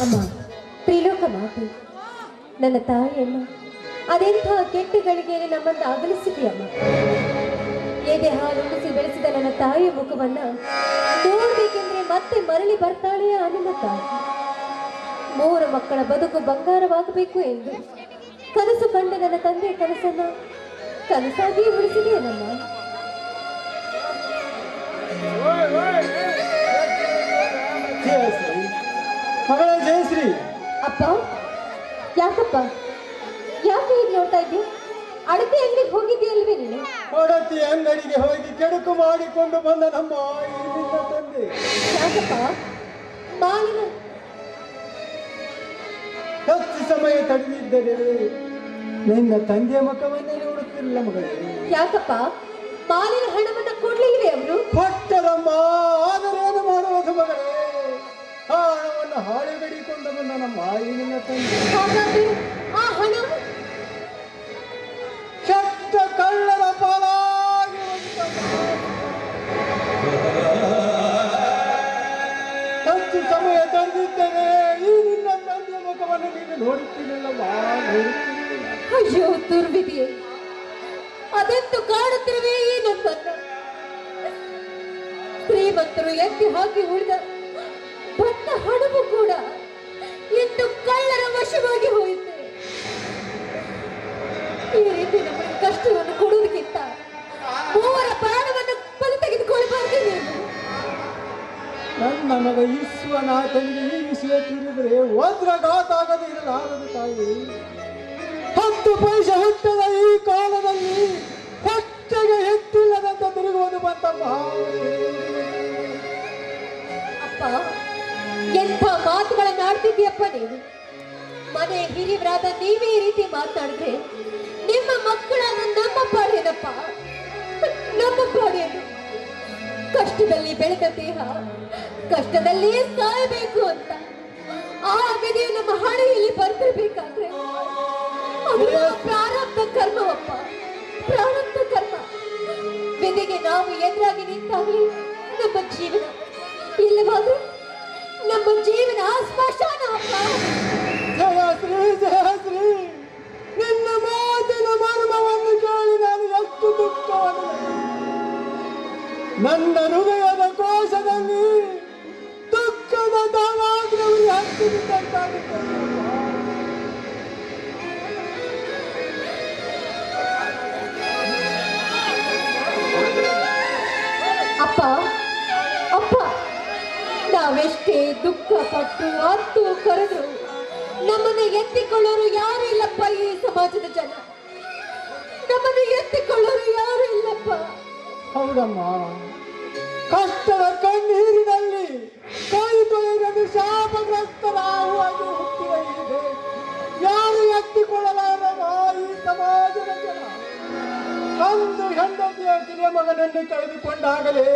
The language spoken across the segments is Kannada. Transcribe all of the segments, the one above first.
ಅಮ್ಮ, ತ್ರಿಲೋಕ ಮಾತೆ, ನನ್ನ ತಾಯಿಯನ್ನು ಅದೆಂಥ ಕೆಟ್ಟಗಳಿಗೆ ನಮ್ಮನ್ನು ಅಗಲಿಸಿದೆಯಮ್ಮ. ಎದೆ ಹಾಲು ಉಣಿಸಿ ಬೆಳೆಸಿದ ನನ್ನ ತಾಯಿಯ ಮುಖವನ್ನ ನೋಡ್ಬೇಕೆಂದ್ರೆ ಮತ್ತೆ ಮರಳಿ ಬರ್ತಾಳೆಯಾ ನನ್ನ ತಾಯಿ. 3 ಮಕ್ಕಳ ಬದುಕು ಬಂಗಾರವಾಗಬೇಕು ಎಂದು ಕನಸು ಕಂಡ ನನ್ನ ತಂದೆ ಕನಸನ್ನ ಕನಸಾಗಿ ಉಳಿಸಿದೆಯೇನಮ್ಮ. ಜಯಶ್ರೀ, ಅಪ್ಪ, ಯಾಕಪ್ಪ, ಯಾಕೆ ಹೀಗೆ ನೋಡ್ತಾ ಇದ್ದೆ? ಅಡಕೆ ಅಂಗಡಿಗೆ ಹೋಗಿದ್ದೀಯಲ್ವೇ ನೀನು? ಒಡತಿ ಅಂಗಡಿಗೆ ಹೋಗಿ ಕೆಡುಕು ಮಾಡಿಕೊಂಡು ಬಂದ ನಮ್ಮ ನಿನ್ನ ತಂದೆ. ಯಾಕಪ್ಪ ಮಾಲಿನ ಹೆಚ್ಚು ಸಮಯ ತಡೆದಿದ್ದರೆ ನಿನ್ನ ತಂದೆಯ ಮುಖವನ್ನೇ ನೋಡುತ್ತಿಲ್ಲ ಮಗಳೇ. ಯಾಕಪ್ಪ ಮಾಲಿನ ಹಣವನ್ನ ಕೊಡ್ಲಿಲ್ವೇ ಅವರು? ಕೊಟ್ಟರಮ್ಮ, ಆದರೇನು ಮಾಡುವುದು ಮಗಳೇ? ಆ ಹಣವನ್ನು ಹಾಳುಗಡಿಕೊಂಡು ಬಂದ ನಮ್ಮ ನಿನ್ನ ತಂದೆ. ಹಾಗಾದ್ರೆ ಆ ಹಣ ಕೆಟ್ಟ ಕಳ್ಳರ ಪಾಲಾಗಿ ಹೆಚ್ಚು ಸಮಯ ತಂದಿದ್ದರೆ ಈ ನಿನ್ನ ತಂದೆಯ ಮುಖವನ್ನು ನೀನು ನೋಡುತ್ತೀನಲ್ಲಮ್ಮ, ನೋಡುತ್ತೀನಿ. ಅಯ್ಯೋ ದುರ್ವಿಧಿಯೇ, ಅದೆಂದು ಕಾಡುತ್ತಿರುವೆ ಈ ನಮ್ಮನ್ನ. ಶ್ರೀಮಂತರು ಎತ್ತಿ ಹಾಕಿ ಉಳಿದ ಬಂದ ಹಣವು ಕೂಡ ಇಂದು ಕಳ್ಳರ ವಶವಾಗಿ ಹೋಯಿತು. ಈ ರೀತಿ ನಮಗೆ ಕಷ್ಟವನ್ನು ಕೊಡುವುದಕ್ಕಿಂತ 3 ಪ್ರಾಣವನ್ನು ಬಲಿ ತೆಗೆದುಕೊಳ್ಳಬಾರದು ನೀನು. ನನ್ನ ಮಗ ವಿಶ್ವನಾಥನಿಗೆ ಈ ವಿಷಯ ತಿಳಿದರೆ ವಜ್ರಘಾತ ಆಗದೆ ಇರಲಾರದು ತಾಯಿ. 10 ಪೈಸೆ ಹುಟ್ಟದ ಈ ಕಾಲದಲ್ಲಿ ಹೊಟ್ಟೆಗೆ ಎತ್ತಿಲ್ಲದಂತ ತಿರುಗುವುದು ಬಂತಮ್ಮ. ಅಪ್ಪ, ಎಂಥ ಮಾತುಗಳನ್ನು ಆಡ್ತಿದ್ದೀಯಪ್ಪ ನೀನು. ಮನೆ ಹಿರಿಯರಾದ ನೀವೇ ಈ ರೀತಿ ಮಾತಾಡಿದ್ರೆ ನಿಮ್ಮ ಮಕ್ಕಳನ್ನು ನಮ್ಮ ಪಾಡೇನಪ್ಪ, ನಮ್ಮ ಪಾಡೇನು? ಕಷ್ಟದಲ್ಲಿ ಬೆಳೆದ ದೇಹ ಕಷ್ಟದಲ್ಲಿಯೇ ಸಾಯಬೇಕು ಅಂತ ಆ ಗದಿಯು ನಮ್ಮ ಹಣೆಯಲ್ಲಿ ಬರ್ತಿರ್ಬೇಕಾದ್ರೆ ಅದು ಪ್ರಾರಬ್ಧ ಕರ್ಮವಪ್ಪ, ಪ್ರಾರಬ್ಧ ಕರ್ಮ. ಬೆದೆಗೆ ನಾವು ಎದುರಾಗಿ ನಿಂತಾಗಲಿ ನಮ್ಮ ಜೀವನ, ಇಲ್ಲವಾದ್ರೆ ನಮ್ಮ ಜೀವನ ಸ್ಮಶಾನ ಅಪ್ಪ. ಜಯಶ್ರೀ, ಜಯಶ್ರೀ, ನಿನ್ನ ಮಾತಿನ ಮರ್ಮವನ್ನು ಕೇಳಿ ನಾನು ಎಷ್ಟು ದುಃಖವನ್ನು ನನ್ನ ಹೃದಯದ ಕೋಶದಲ್ಲಿ ದುಃಖದ ದಾವಾಗ್ರವರಿ ಹತ್ತಿದಂತಾಗುತ್ತದೆ. ಅಪ್ಪ, ಅಪ್ಪ, ನಾವೆಷ್ಟೇ ದುಃಖ ಪಟ್ಟು ಅತ್ತು ಕರೆದ್ರು ನಮ್ಮನ್ನು ಎತ್ತಿಕೊಳ್ಳೋರು ಯಾರು ಇಲ್ಲಪ್ಪ. ಈ ಸಮಾಜದ ಜನ ನಮ್ಮನ್ನು ಎತ್ತಿಕೊಳ್ಳೋರು ಯಾರು ಇಲ್ಲಪ್ಪ. ಹೌದಮ್ಮ, ಕಷ್ಟದ ಕಣ್ಣೀರಿನಲ್ಲಿ ಕೈ ತೊಳೆಯಲು ಶಾಪಗ್ರಸ್ತರಾಗುವಾಗಿ ಹುಟ್ಟಿದ ಇದೆ ಯಾರು ಎತ್ತಿಕೊಳ್ಳಲಾರಮ್ಮ ಈ ಸಮಾಜದ ಜನ. ಒಂದು ಹೆಂಡತಿಯ ಕಿರಿಯ ಮಗನನ್ನು ಕಳೆದುಕೊಂಡಾಗಲೇ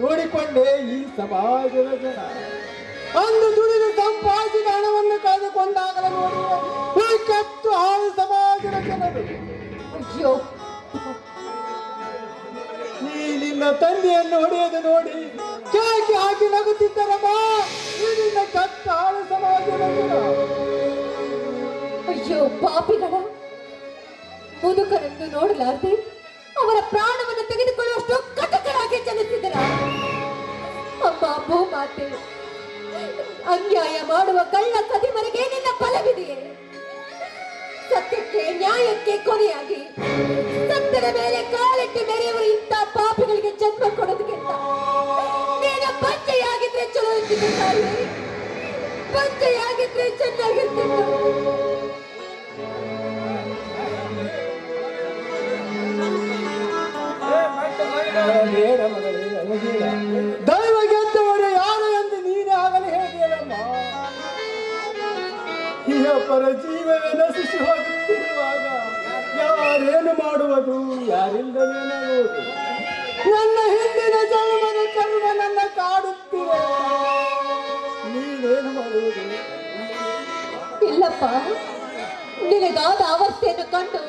ನೋಡಿಕೊಂಡೆ ಈ ಸಮಾಜದ ಜನ. ಅಂದು ದುಡಿದು ಸಂಪಾದಿಸಿದ ಹಣವನ್ನು ಕಳೆದುಕೊಂಡಾಗಲೇ ನೋಡಿ ಕತ್ತು ಹಾಳು ಸಮಾಜದ ಜನರು. ಅಯ್ಯೋ, ಈ ನಿನ್ನ ತಂದೆಯನ್ನು ಹೊಡೆಯೋದು ನೋಡಿ ಕೇಕೆ ಹಾಕಿ ನಗುತ್ತಿದ್ದರಮ್ಮ ಈ ನಿನ್ನ ಕತ್ತ ಹಾಳು ಸಮಾಜದ ಜನ. ಅಯ್ಯೋ ಪಾಪಿಗಳ, ಮುದುಕರನ್ನು ನೋಡಲಾರ್ದೆ ಅವರ ಪ್ರಾಣವನ್ನು ತೆಗೆದುಕೊಳ್ಳುವಷ್ಟು ಕಟಕರಾಗಿ ಜನಿಸಿದರ. ಅಮ್ಮ ಭೂಮಾತೆ, ಅನ್ಯಾಯ ಮಾಡುವ ಕಳ್ಳ ಕದಿಮರಿಗೆ ನಿನ್ನ ಫಲವಿದೆಯೇ? ಸತ್ಯಕ್ಕೆ ನ್ಯಾಯಕ್ಕೆ ಕೊನೆಯಾಗಿ ಸತ್ಯದ ಮೇಲೆ ಕಾಲಿಟ್ಟು ಮೆರೆಯುವ ಇಂಥ ಪಾಪಿಗಳಿಗೆ ಜನ್ಮ ಕೊಡೋದಕ್ಕಿಂತ ನೀನು ಪಂಚೆಯಾಗಿದ್ರೆ ಚಲೋ ಇರ್ತಿತ್ತು ತಾಯಿ, ಪಂಚೆಯಾಗಿದ್ರೆ ಚೆನ್ನಾಗಿರ್ತಿತ್ತು. ದೈವ ಗೆದ್ದವರು ಯಾರು ಎಂದು ನೀನೇ ಆಗಲೇ ಹೇಳಿದೆಯಲ್ಲಮ್ಮ. ಈ ಅಪರ ಜೀವವೇ ನಶಿಸಿ ಹೋಗುತ್ತಿರುವಾಗ ಯಾರೇನು ಮಾಡುವುದು, ಯಾರಿಂದಲೇನಾಗುವುದು? ನನ್ನ ಹಿಂದಿನ ಜನ್ಮದ ಕರ್ಮ ನನ್ನ ಕಾಡುತ್ತಿದೆ, ನೀನೇನು ಮಾಡುವುದು? ಇಲ್ಲಪ್ಪ, ನಿನಗಾದ ಅವಸ್ಥೆಯನ್ನು ಕಂಡು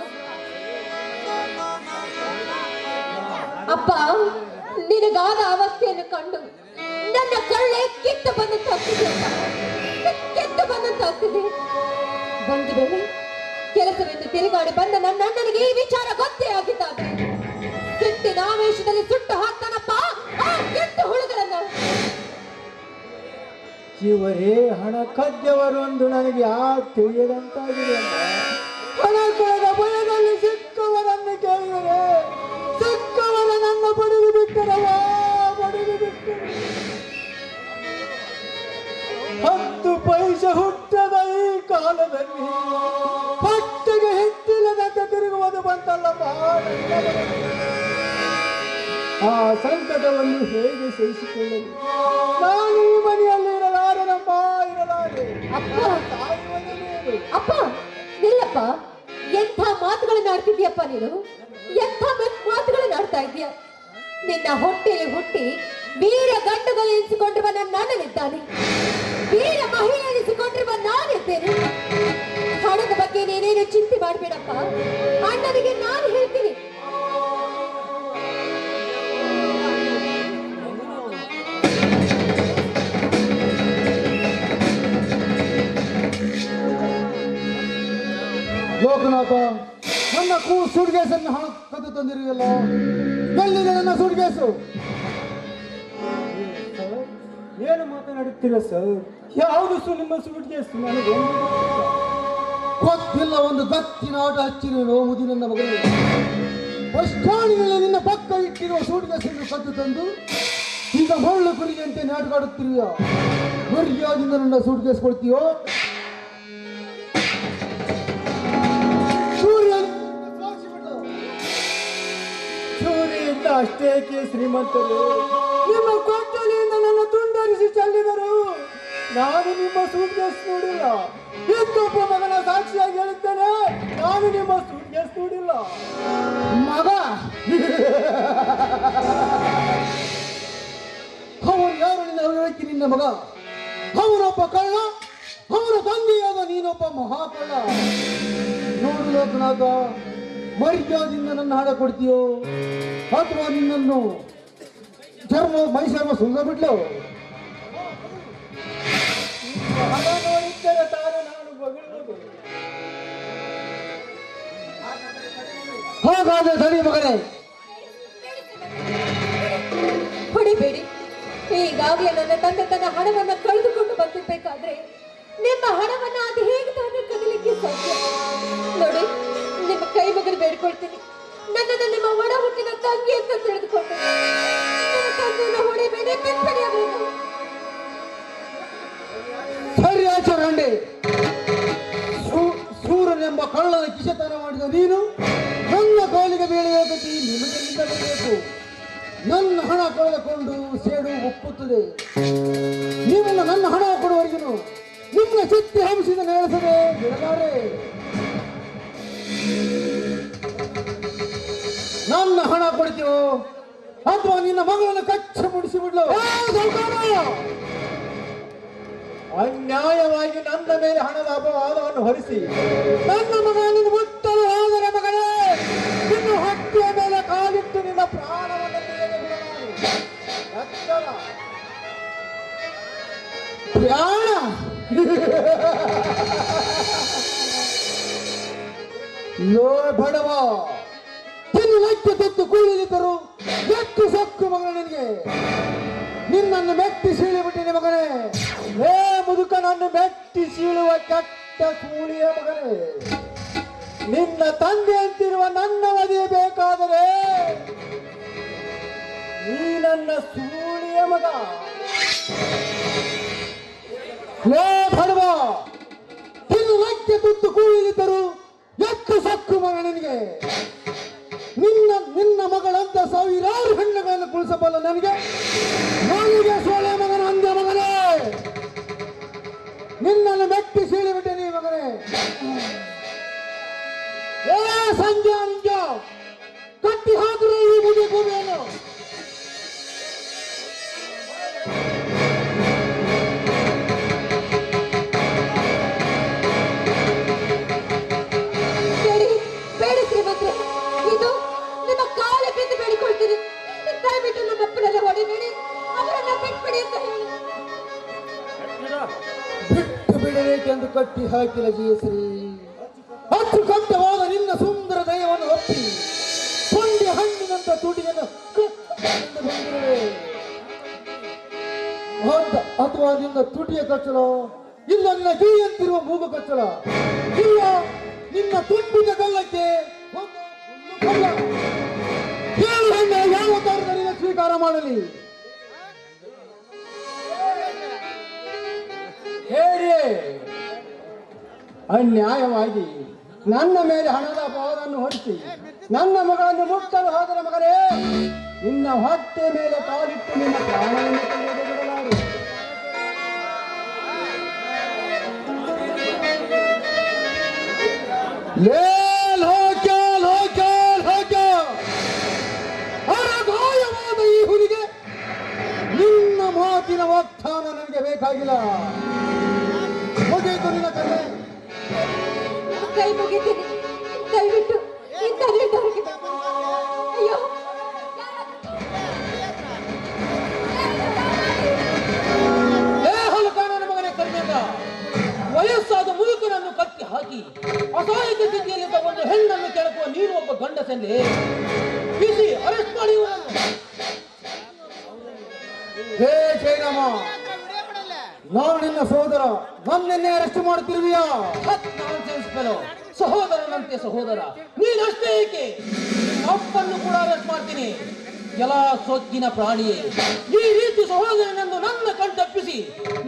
ಅಪ್ಪ, ನಿನಗಾದ ಅವಸ್ಥೆಯನ್ನು ಕಂಡು ನನ್ನ ಕಳ್ಳೆ ಕಿತ್ತು ಬಂದು ತಪ್ಪಿದೆಯಪ್ಪ, ಕಿತ್ತು ಬಂದು ಆಗ್ತಿದೆ. ಒಂದು ವೇಳೆ ಕೆಲಸವೆಂದು ತಿರುಗಾಡಿ ಬಂದ ನನ್ನ ಅಣ್ಣನಿಗೆ ಈ ವಿಚಾರ ಗೊತ್ತೇ ಆಗಿದ್ದಾದ್ರೆ ಸಿಟ್ಟಿನ ಆವೇಶದಲ್ಲಿ ಸುಟ್ಟು ಹಾಕ್ತಾನಪ್ಪ ಆ ಕೆಟ್ಟ ಹುಳುಗಳನ್ನು. ಇವರೇ ಹಣ ಕದ್ದವರು ಎಂದು ನನಗೆ ತಿಳಿಯದಂತಾಗಿದೆ. ಹಣ ಕಳೆದ ಭಯದಲ್ಲಿ ಸಿಕ್ಕವರನ್ನು ಕೇಳಿದರೆ ಸಿಕ್ಕವರನ್ನು ಬಡಿದು ಬಿಟ್ಟರವ, ಬಡಿದು ಬಿಟ್ಟರು. 10 ಪೈಸೆ ಹುಟ್ಟದ ಈ ಕಾಲದಲ್ಲಿ ಹೊಟ್ಟೆಗೆ ಹೆಚ್ಚಿಲ್ಲದಂತೆ ತಿರುಗುವುದು ಬಂತಲ್ಲಪ್ಪ. ಆ ಸಂಕಟವನ್ನು ಹೇಗೆ ಸಹಿಸಿಕೊಳ್ಳಲು? ನಾನು ಈ ಮನೆಯಲ್ಲಿ ಇರಲಾರನಮ್ಮ, ಇರಲಾರೆ. ಅಪ್ಪ ನಿಲ್ಲಪ್ಪ, ಎಂಥ ಮಾತುಗಳನ್ನ ಆಡ್ತಿದ್ಯಪ್ಪ ನೀನು, ಎಂಥ ಮಾತುಗಳನ್ನ ಆಡ್ತಾ ಇದೀಯ. ನಿನ್ನ ಹೊಟ್ಟೆಯಲ್ಲಿ ಹುಟ್ಟಿ ವೀರ ಗಂಡುಗಳು ಎನಿಸಿಕೊಂಡಿರುವ ನನ್ನ ಅಣ್ಣನಿದ್ದಾನೆ, ವೀರ ಮಹಿಳೆ ಎನಿಸಿಕೊಂಡಿರುವ ನಾನಿದ್ದೇನೆ. ಹಣದ ಬಗ್ಗೆ ನೀನೇನು ಚಿಂತೆ ಮಾಡಬೇಡಪ್ಪ, ಅಣ್ಣನಿಗೆ ನಾನು ಹೇಳ್ತೀನಿ. ಲೋಕನಾಥ, ನನ್ನ ಸುಡ್ಗೇಸನ್ನು ಹಣ ಕದ್ದು ತಂದಿರುವಲ್ಲ, ಎಲ್ಲಿದೆ ನನ್ನ ಸುಡ್ಗೇಸು? ಏನು ಮಾತನಾಡುತ್ತೀರ ಸರ್? ಯಾವುದು ನಿಮ್ಮ ಸುಡ್ಗೇಸು? ನನಗೆ ಗೊತ್ತಿಲ್ಲ. ಒಂದು ಗತ್ತಿನ ಆಟ ಹಚ್ಚಿರೋ ಮುದಿ ನನ್ನ ಮಗಳು. ಬಸ್ಟಾಣಿನಲ್ಲಿ ನಿನ್ನ ಪಕ್ಕ ಇಟ್ಟಿರುವ ಸುಡ್ಗೇಸನ್ನು ಕದ್ದು ತಂದು ಈಗ ಹೊಳ್ಳು ಕುರಿಯಂತೆ ನಾಟಕಾಡುತ್ತಿರುವ. ಮರ್ಯಾದಿಂದ ನನ್ನ ಸುಡ್ಗೇಸ್ ಕೊಡ್ತೀಯೋ? ಸೂರ್ಯದಿಂದ ಅಷ್ಟೇಕೆ ಶ್ರೀಮಂತರು ನಿಮ್ಮ ಕೊಟ್ಟಲಿಯಿಂದ ನನ್ನ ತುಂಡರಿಸಿ ಚೆಲ್ಲಿದರು. ನಾನು ನಿಮ್ಮ ಸೂಟ್ಕೇಸ್ ನೋಡಿಲ್ಲ. ಇನ್ನೊಬ್ಬ ಮಗನ ಸಾಕ್ಷಿಯಾಗಿ ಹೇಳುತ್ತೇನೆ, ನಾನು ನಿಮ್ಮ ಸೂಟ್ಕೇಸ್ ನೋಡಿಲ್ಲ. ಮಗ ಅವನು ಯಾರು? ನಿನ್ನ ಹೇಳ್ತಿ ನಿನ್ನ ಮಗ. ಅವನೊಬ್ಬ ಕಳ್ಳ, ಅವನ ತಂದೆಯಾದ ನೀನೊಬ್ಬ ಮಹಾಕಳ್ಳ. ನೋಡು ಲೋಕನಾಥ, ಮರ್ಯಾದಿಂದ ನನ್ನ ಹಣ ಕೊಡ್ತೀಯೋ ಅಥವಾ ನಿನ್ನನ್ನು ಮೈ ಚರ್ಮ ಸುಂದ ಬಿಡ್ಲು? ಹಣ ನೋಡಿದ್ದರೆ ತಾನು ನಾನು ಬಗಳುವುದು. ಹಾಗಾದ್ರೆ ಸರಿ ಮಗನೇ, ಹೊಡಿಬೇಡಿ. ಈಗಾಗಲೇ ನನ್ನ ತಂದೆ ತನ್ನ ಹಣವನ್ನ ಕಳೆದುಕೊಂಡು ಬಂದಿರ್ಬೇಕಾದ್ರೆ ನಿಮ್ಮ ಹಣವನ್ನ ಅದು ಹೇಗೆ ತಾನೇ ಕದಲಿಕ್ಕೆ ಸಾಧ್ಯ? ನೋಡಿ, ನಿಮ್ಮ ಕೈ ಮುಗಿದು ಬೇಡ್ಕೊಳ್ತೀನಿ, ನನ್ನನ್ನು ನಿಮ್ಮ ಒಡ ಹುಟ್ಟಿನ ತಂಗಿ ಅಂತ ತಿಳಿದುಕೊಂಡು ನನ್ನ ತಂದೆಯನ್ನು ಹೊಡಿಬೇಡಿ, ಬಿಟ್ಬಿಡಿಯಬೇಕು. ಸರಿ ಆಚರಣೆ. ಸೂರನೆಂಬ ಕಳ್ಳನ ಕಿಶತನ ಮಾಡಿದ ನೀನು ನನ್ನ ಕಾಲಿಗೆ ಬೀಳುವ ಗತಿ ನಿಮಗೆ ನಿಲ್ಲಬೇಕು. ನನ್ನ ಹಣ ಕಳೆದುಕೊಂಡು ಸೇಡು ಒಪ್ಪುತ್ತದೆ. ನೀವನ್ನ ನನ್ನ ಹಣ ಕೊಡುವವರೆಗೂ ನಿಮ್ಮ ಶಕ್ತಿ ಹಂಸಿದ ನೆಲೆಸದೆ ಬಿಡಲಾರೆ. ನನ್ನ ಹಣ ಕೊಡ್ತೀವೋ ಅಥವಾ ನಿನ್ನ ಮಗಳನ್ನು ಕಚ್ಚ ಮುಡಿಸಿ ಬಿಡ್ಲು? ಅನ್ಯಾಯವಾಗಿ ನನ್ನ ಮೇಲೆ ಹಣದ ಅಪವಾದವನ್ನು ಹೊರಿಸಿ ನನ್ನ ಮಗ ನಿನ್ನ ಮುಟ್ಟಲು ಹೋದರೆ ಮಗನೇ, ನಿನ್ನ ಹೊಟ್ಟೆಯ ಮೇಲೆ ಕಾಲಿಟ್ಟು ನಿನ್ನ ಪ್ರಾಣವನ್ನು ಪ್ರಾಣ ಲೋ ಬಡವ, ತಿನ್ನು ಲೆಕ್ಕ ತೆತ್ತು ಕೂಲಿಲಿದ್ದರು ಎಷ್ಟು ಸೊಕ್ಕು ಮಗನ ನಿನಗೆ. ನಿನ್ನನ್ನು ಮೆಟ್ಟಿ ಸೀಳಿಬಿಟ್ಟಿನಿ ಮಗನೇ. ಹೇ ಮುದುಕ, ನನ್ನ ಮೆಟ್ಟಿ ಸೀಳುವ ಕೆಟ್ಟ ಸೂಳಿಯ ಮಗನೇ. ನಿನ್ನ ತಂದೆ ಅಂತಿರುವ ನನ್ನ ಮದುವೆ ಬೇಕಾದರೆ ನೀ ನನ್ನ ಸೂಳಿಯ ಮಗ. ಹೇ ಬಡವ, ತಿನ್ನು ಲೆಕ್ಕ ತುತ್ತು ಕೂಲಿಲಿದ್ದರು ಎಷ್ಟು ಸೊಕ್ಕು ಮಗ ನಿನಗೆ. ನಿನ್ನ ಮಗಳಂತ ಸಾವಿರಾರು ಹೆಣ್ಣುಗಳನ್ನು ಕುಳಿಸಬಲ್ಲ ನನಗೆ ಸೋಳೆ ಮಗನ ಅಂದ ಮಗನೇ. ನಿನ್ನನ್ನು ಮೆಟ್ಟಿ ಸೀಳಿಬಿಟ್ಟೆ ನೀ ಮಗನೇ. ಏ ಸಂಜೆ ನಿಂಜ ಕಟ್ಟಿ ಹಾಕಿದ್ರೆ ಈ ಮುದಿ ಭೂಮಿಯನ್ನು. ಬೇಡಿ ಶ್ರೀಮಂತ್ರೆ, ಇದು ನಿಮ್ಮ ಕಾಲ ಬಿದ್ದು ಬೇಡಿಕೊಳ್ತೀನಿ. ದಯವಿಟ್ಟು ನಮ್ಮ ಅಪ್ಪನೆಲ್ಲ ಹೊಡಿಬೇಡಿ, ಅವರನ್ನ ಬಿಟ್ಬಿಡಿ. ಬೇಕೆಂದು ಕಟ್ಟಿ ಹಾಕಿದ ಜಯಶ್ರೀ ಅಚ್ಚುಕಟ್ಟವಾದ ನಿನ್ನ ಸುಂದರ ದಯವನ್ನು ಒಪ್ಪಿ ಕೊಂಡಿ ಹಣ್ಣಿನಂತ ತುಟಿಯನ್ನು ಕಚ್ಚಿಕೊಂಡು ಬಂದಿರುವೆ. ಅಥವಾ ನಿನ್ನ ತುಟಿಯ ಕಚ್ಚಲ, ಇಲ್ಲ ನಿನ್ನ ಕಿವಿಯಂತಿರುವ ಮೂಗು ಕಚ್ಚಲ, ಇಲ್ಲ ನಿನ್ನ ತುಂಬಿದ ಗಲ್ಲಕ್ಕೆ ಒಂದು ಕಲ್ಲ. ಹೇಳು ಹೆಣ್ಣೆ, ಯಾವ ತರದಲ್ಲಿ ಸ್ವೀಕಾರ ಮಾಡಲಿ? ಹೇಳಿ. ಅನ್ಯಾಯವಾಗಿ ನನ್ನ ಮೇಲೆ ಹಣದ ಪಾವವನ್ನು ಹೊರಿಸಿ ನನ್ನ ಮಗಳನ್ನು ಮುಟ್ಟಲು ಹೋದರೆ ಮಗನೇ, ನಿನ್ನ ಹೊಟ್ಟೆ ಮೇಲೆ ಕಾಲಿಟ್ಟು ನಿನ್ನ ಪ್ರಾಣವನ್ನು ತೆಗೆದುಬಿಡಲಾರೆ. ಅರಗಾಯವಾದ ಈ ಹುಲಿಗೆ ನಿನ್ನ ಮಾತಿನ ವಾಗ್ದಾನ ನನಗೆ ಬೇಕಾಗಿಲ್ಲ. ಮುಗಿಯಿತು ನಿನ್ನ ಕಲೆ. ಕೈ ಮುಗಿತೀನಿ, ದಯವಿಟ್ಟು ಇಂಥವ್ರಿಗೆ ಅಯ್ಯೋ ಹಲಕಾಣನ ಮಗನೇ ಕರ್ಮೇಂದ್ರ, ವಯಸ್ಸಾದ ಮುದುಕನನ್ನು ಕತ್ತಿ ಹಾಕಿ ಅಸಹಾಯಕ ಸ್ಥಿತಿಯಲ್ಲಿ ತಗೊಂಡು ಹೆಣ್ಣನ್ನು ಕೆಳಕುವ ನೀನು ಒಬ್ಬ ಗಂಡಸಲ್ಲಿ ಬಿಸಿ ಅರೆಸ್ಟ್ ಮಾಡಿ ಇವರನ್ನು. ಹೇ ಜೈರಾಮ, ನಾನು ನಿನ್ನ ಸಹೋದರ, ನನ್ನೆನ್ನೇ ಅರೆಸ್ಟ್ ಮಾಡುತ್ತಿರುವಿಯಾ? ಸಹೋದರನಂತೆ ಸಹೋದರ ನೀನಷ್ಟೇ ಏಕೆ, ಅಪ್ಪನ್ನು ಕೂಡ ಅರೆಸ್ಟ್ ಮಾಡ್ತೀನಿ. ಕೆಲ ಸೊಕ್ಕಿನ ಪ್ರಾಣಿಯೇ, ಈ ರೀತಿ ಸಹೋದರನೆಂದು ನನ್ನ ಕಣ್ತಪ್ಪಿಸಿ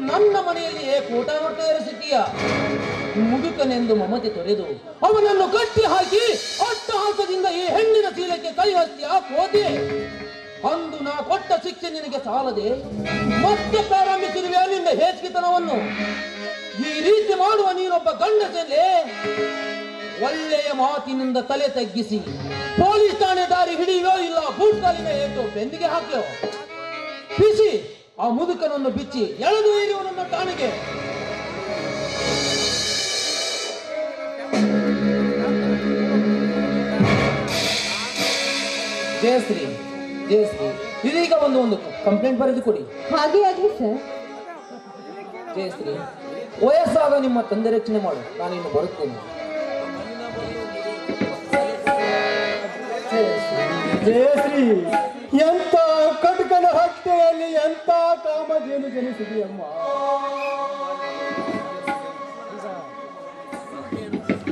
ನನ್ನ ಮನೆಯಲ್ಲಿಯೇ ಕೋಟ ನೋಟ ಏರಿಸಿದ್ದೀಯ. ಮುದುಕನೆಂದು ಮಮತೆ ತೊರೆದು ಅವನನ್ನು ಕಟ್ಟಿ ಹಾಕಿ ಅಟ್ಟಹಾಸದಿಂದ ಈ ಹೆಣ್ಣಿನ ಶೀಲಕ್ಕೆ ಕೈ ಹಚ್ಚಿಯ ಕೋತೆ. ಅಂದು ನಾ ಕೊಟ್ಟ ಶಿಕ್ಷೆ ನಿನಗೆ ಸಾಲದೆ ಮತ್ತೆ ಪ್ರಾರಂಭಿಸಿರುವೆ ನಿನ್ನ ಹೇಸಿಗೆತನವನ್ನು. ಈ ರೀತಿ ಮಾಡುವ ನೀನೊಬ್ಬ ಗಂಡಸಲ್ಲೇ. ಒಳ್ಳೆಯ ಮಾತಿನಿಂದ ತಲೆ ತಗ್ಗಿಸಿ ಪೊಲೀಸ್ ಠಾಣೆ ದಾರಿ ಹಿಡಿಯೋ, ಇಲ್ಲ ಬೂಟ್ ಕಾಲಿನ ಏಟು ಬೆನ್ನಿಗೆ ಹಾಕ್ಯೋ. ಬಿಸಿ ಆ ಮುದುಕನನ್ನು ಬಿಚ್ಚಿ ಎಳೆದು ಇರುವನನ್ನ ಠಾಣೆಗೆ. ಜಯಶ್ರೀ, ಜಯಶ್ರೀ, ಇದೀಗ ಒಂದು ಕಂಪ್ಲೇಂಟ್ ಬರೆದು ಕೊಡಿ. ಹಾಗೆ ಆಗಲಿ ಸರ್. ಜಯಶ್ರೀ, ವಯಸ್ಸಾಗ ನಿಮ್ಮ ತಂದೆ ರಕ್ಷಣೆ ಮಾಡು, ನಾನಿನ್ನು ಬರುತ್ತೇನೆ. ಜಯಶ್ರೀ, ಎಂತ ಕಟಕನ ಹೊಟ್ಟೆಯಲ್ಲಿ ಎಂತ ಕಾಮಧೇನು ಜನಿಸಿದೆಯಮ್ಮ.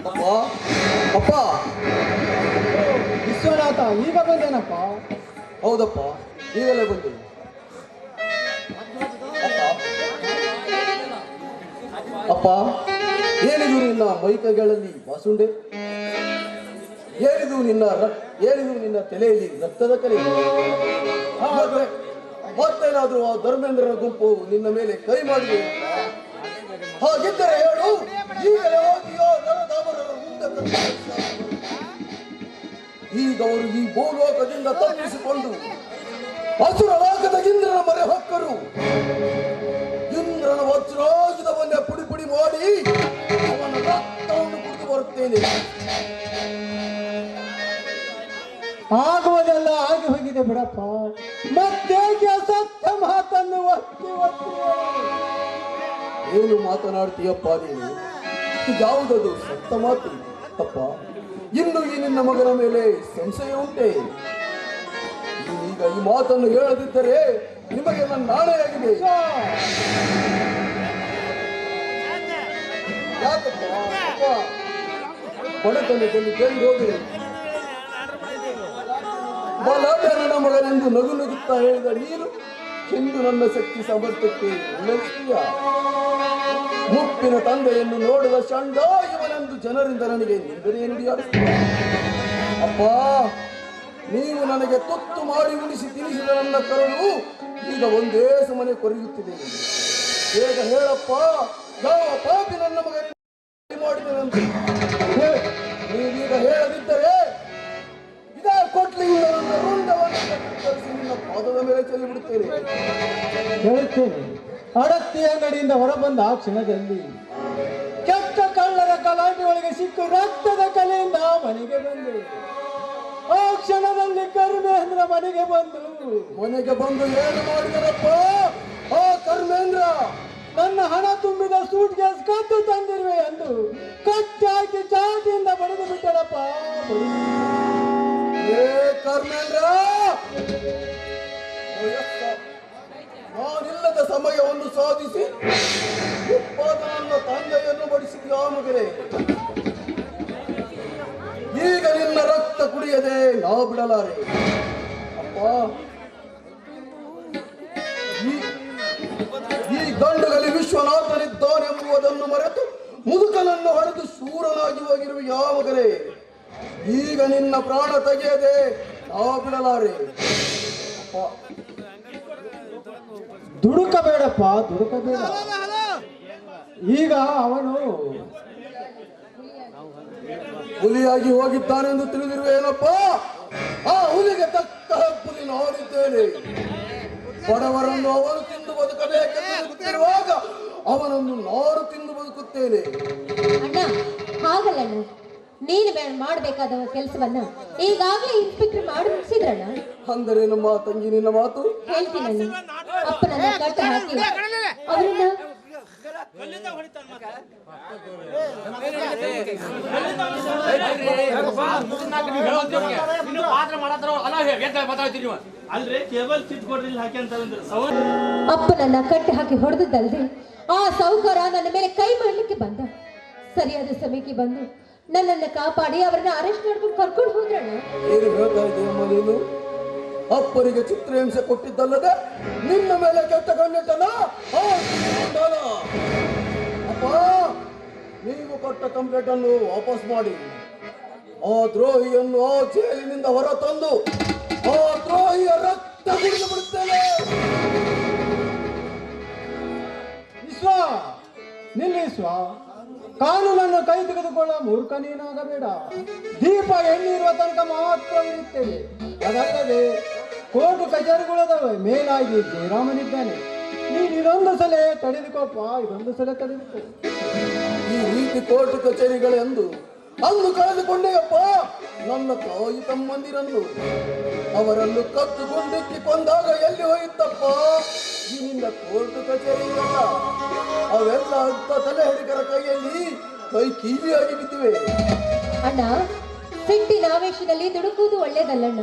ಅಪ್ಪ, ಅಪ್ಪ. ವಿಶ್ವನಾಥ, ಈಗ ಬಂದೇನಪ್ಪ? ಹೌದಪ್ಪ, ಈಗಲೇ ಬಂದೆ. ಅಪ್ಪ, ಏನಿದು ನಿನ್ನ ಮೈಕೈಗಳಲ್ಲಿ ಬಾಸುಂಡೆ? ಏನಿದು ನಿನ್ನ ತಲೆಯಲ್ಲಿ ರಕ್ತದ ಕಲೆ? ಮತ್ತೇನಾದ್ರೂ ಆ ಧರ್ಮೇಂದ್ರನ ಗುಂಪು ನಿನ್ನ ಮೇಲೆ ಕೈ ಮಾಡಿದೆ? ಹಾಗಿದ್ದರೆ ಹೇಳು, ಈಗಲೇ ಹೋಗಿಯೋ ನರದಾಮರರ ಮುಂದೆ ಈಗ ಅವರು ಈ ಭೂಲೋಕದಿಂದ ತಪ್ಪಿಸಿಕೊಂಡು ಹಸುರ ಲೋಕದ ಇಂದ್ರನ ಮರೆ ಹೊಕ್ಕರು. ಇಂದ್ರನ ವಜ್ರಾಯುಧವನ್ನೇ ಪುಡಿ ಪುಡಿ ಮಾಡಿ ಅವನ ರಕ್ತವನ್ನು ಕುಡಿದು ಬರುತ್ತೇನೆ. ಆಗುವುದೆಲ್ಲ ಆಗಿ ಹೋಗಿದೆ ಬಿಡಪ್ಪ. ಮತ್ತೇಕೆ ಸತ್ಯ ಮಾತನ್ನು ಒತ್ತಿ ಒತ್ತಿ ಏನು ಮಾತನಾಡ್ತೀಯಪ್ಪ ನೀನು? ಯಾವುದದು ಸತ್ಯ ಮಾತು? ಅಪ್ಪ, ಇನ್ನು ಈ ನಿನ್ನ ಮಗನ ಮೇಲೆ ಸಂಶಯ ಉಂಟೆ? ಈಗ ಈ ಮಾತನ್ನು ಹೇಳದಿದ್ದರೆ ನಿಮಗೆ ನನ್ನ ನಾಳೆಯಾಗಿದೆ. ಯಾಕಪ್ಪ? ಅಪ್ಪ, ಬಡತನದಲ್ಲಿ ಕೇಳಿ ಹೋಗಿ ಬಲಾಢ್ಯ ನನ್ನ ಮಗನೆಂದು ನಗು ನಗುತ್ತಾ ಹೇಳಿದ ನೀನು ಎಂದು ನನ್ನ ಶಕ್ತಿ ಸಾಮರ್ಥ್ಯಕ್ಕೆ ಉಲ್ಲಸಿಯ ಮುಪ್ಪಿನ ತಂದೆಯನ್ನು ನೋಡಿದ ಷಂಡ ಇವನೆಂದು ಜನರಿಂದ ನನಗೆ ನಿಂದನೆ ನುಡಿಯಾಡುತ್ತಿದೆ. ಅಪ್ಪ, ನೀವು ನನಗೆ ತುತ್ತು ಮಾಡಿ ಉಣಿಸಿ ತಿನಿಸಿದ ನನ್ನ ಕರುಳು ಈಗ ಒಂದೇ ಸಮನೆ ಕೊರೆಯುತ್ತಿದೆ. ಬೇಗ ಹೇಳಪ್ಪ, ಯಾವ ಪಾಪಿ ನನ್ನ ಮಗನಿಗೆ ಮಾಡಿದನಂತೆ? ನೀವೀಗ ಹೇಳದಿದ್ದರೆ ಇದೇ ಕೊಟ್ಲಿಯಿಂದ ನನ್ನ ರುಂಡವನ್ನು ಕತ್ತರಿಸಿ ನಿನ್ನ ಪಾದದ ಮೇಲೆ ಚೆಲ್ಲಿಬಿಡುತ್ತೇನೆ. ಹೇಳುತ್ತೇನೆ. ಅಡತ್ತಿ ಅಂಗಡಿಯಿಂದ ಹೊರಬಂದ ಆ ಕ್ಷಣದಲ್ಲಿ ಕೆಟ್ಟ ಕಳ್ಳರ ಗಲಾಟೆ ಒಳಗೆ ಸಿಕ್ಕು ರಕ್ತದ ಕಲೆಯಿಂದ ಮನೆಗೆ ಬಂದೆ. ಆ ಕ್ಷಣದಲ್ಲಿ ಕರ್ಮೇಂದ್ರ ಮನೆಗೆ ಬಂದು ಏನು ಮಾಡಿದರಪ್ಪ ಆ ಕರ್ಮೇಂದ್ರ? ನನ್ನ ಹಣ ತುಂಬಿದ ಸೂಟ್ ಕೇಸ್ ಕದ್ದು ತಂದ ಏ ಕರ್ಮೇಂದ್ರ, ವಯಸ್ಸ ನಾನಿಲ್ಲದ ಸಮಯವನ್ನು ಸಾಧಿಸಿ ಉಪ್ಪಾದ ನನ್ನ ತಂದೆಯನ್ನು ಬಡಿಸಿದ ಮಗನೇ, ಈಗ ನಿನ್ನ ರಕ್ತ ಕುಡಿಯದೆ ನಾ ಬಿಡಲಾರೆ. ಅಪ್ಪ, ಈ ಗಂಡುಗಲಿ ವಿಶ್ವನಾಥನಿದ್ದಾನೆಂಬುದನ್ನು ಮರೆತು ಮುದುಕನನ್ನು ಹೊಡೆದು ಶೂರನಾಗಿ ಹೋಗಿರುವ ಯಾವ ಮಗನೇ, ಈಗ ನಿನ್ನ ಪ್ರಾಣ ತೆಗೆಯದೆ ನಾ ಬಿಡಲಾರೆ. ಅಪ್ಪ, ದುಡುಕಬೇಡಪ್ಪ, ದುಡುಕಬೇಡ. ಈಗ ಅವನು ಹುಲಿಯಾಗಿ ಹೋಗಿದ್ದಾನೆಂದು ತಿಳಿದಿರುವೇನಪ್ಪ? ಆ ಹುಲಿಗೆ ತಕ್ಕ ಹುಲಿ ನೋಡಿದ್ದೇನೆ. ಬಡವರನ್ನು ಅವನು ತಿಂದು ಬದುಕಬೇಕೆಂದು ಗೊತ್ತಿರುವಾಗ ಅವನನ್ನು ನಾನು ತಿಂದು ಬದುಕುತ್ತೇನೆ. ಅಣ್ಣ, ಹಾಗಲ್ಲಣ್ಣ. ನೀನು ಮಾಡಬೇಕಾದ ಕೆಲಸವನ್ನ ಈಗಾಗಲೇ ಇನ್ಸ್ಪೆಕ್ಟರ್ ಮಾಡಿ ಮುಗಿಸಿದ್ರಣ್ಣ. ಅಂದರೆ ನಮ್ಮ ತಂಗಿ ನಿನ್ನ ಮಾತು ಹೇಳ್ತೀನಣ್ಣ. ಅಪ್ಪನನ್ನ ಕಟ್ಟ ಹಾಕಿ ಅವರನ್ನ ಅಪ್ಪನನ್ನ ಕಟ್ಟಿ ಹಾಕಿ ಹೊಡೆದದ್ದಲ್ದೆ ಆ ಸಾಹುಕಾರ ನನ್ನ ಮೇಲೆ ಕೈ ಮಾಡಲಿಕ್ಕೆ ಬಂದ. ಸರಿಯಾದ ಸಮಯಕ್ಕೆ ಬಂದು ನನ್ನನ್ನು ಕಾಪಾಡಿ ಅವರನ್ನ ಅರೆಸ್ಟ್ ಮಾಡ್ಕೊಂಡು ಕರ್ಕೊಂಡು ಹೋದ್ರಣ್ಣ. ಏನು ಹೇಳ್ತಾ ಇದೆಯಮ್ಮ ನೀನು? ಅಪ್ಪನಿಗೆ ಚಿತ್ರಹಿಂಸೆ ಕೊಟ್ಟಿದ್ದಲ್ಲದೆ ನಿನ್ನ ಮೇಲೆ ಕೆಟ್ಟ ಕಣ್ಣಿಟ್ಟನ? ಅಪ್ಪ, ನೀವು ಕೊಟ್ಟ ಕಂಪ್ಲೇಂಟ್ ಅನ್ನು ವಾಪಸ್ ಮಾಡಿ ಆ ದ್ರೋಹಿಯನ್ನು ಆ ಜೈಲಿನಿಂದ ಹೊರ ತಂದು ಆ ದ್ರೋಹಿಯ ರಕ್ತ ಕುಡಿದು ಬಿಡುತ್ತೇನೆ. ವಿಶ್ವ, ನಿಲ್ಲಿಸುವ. ಕಾನೂನನ್ನು ಕೈ ತೆಗೆದುಕೊಳ್ಳ ಮೂರ್ಖ ನೀನಾಗಬೇಡ. ದೀಪ ಎಣ್ಣಿರುವ ತನಕ ಮಾತ್ರ ಇರುತ್ತೇವೆ. ಅದಲ್ಲದೆ ಕೋರ್ಟು ಕಚೇರಿಗಳದವೆ. ಮೇಲಾಗಿ ಜಯರಾಮನಿದ್ದಾನೆ. ನೀನು ಇದೊಂದು ಸಲ ತಡೆದುಕೋಪ್ಪ, ಇದೊಂದು ಸಲ ತಡೆದುಕೋ. ಈ ರೀತಿ ಕೋರ್ಟ್ ಕಚೇರಿಗಳೆಂದು ಅಂದು ಕಳೆದುಕೊಂಡೆಯಪ್ಪ ನನ್ನ ತಾಯಿ ತಮ್ಮಂದಿರನ್ನು. ಅವರನ್ನು ಕತ್ತುಕೊಂಡಿಕ್ಕಿ ಕೊಂದಾಗ ಎಲ್ಲಿ ಹೋಯಿತಪ್ಪ ಈ ನಿನ್ನ ಕೋರ್ಟ್ ಕಚೇರಿಗಳಲ್ಲ. ಅವೆಲ್ಲ ಅಂತ ತಲೆ ಹಿಡಿಕರ ಕೈಯಲ್ಲಿ ಕೈ ಕೀಲಿಯಾಗಿ ಬಿದ್ದಿವೆ. ಅಣ್ಣ, ಸಿಟ್ಟಿನ ಆವೇಶದಲ್ಲಿ ದುಡುಕುವುದು ಒಳ್ಳೇದಲ್ಲಣ್ಣ.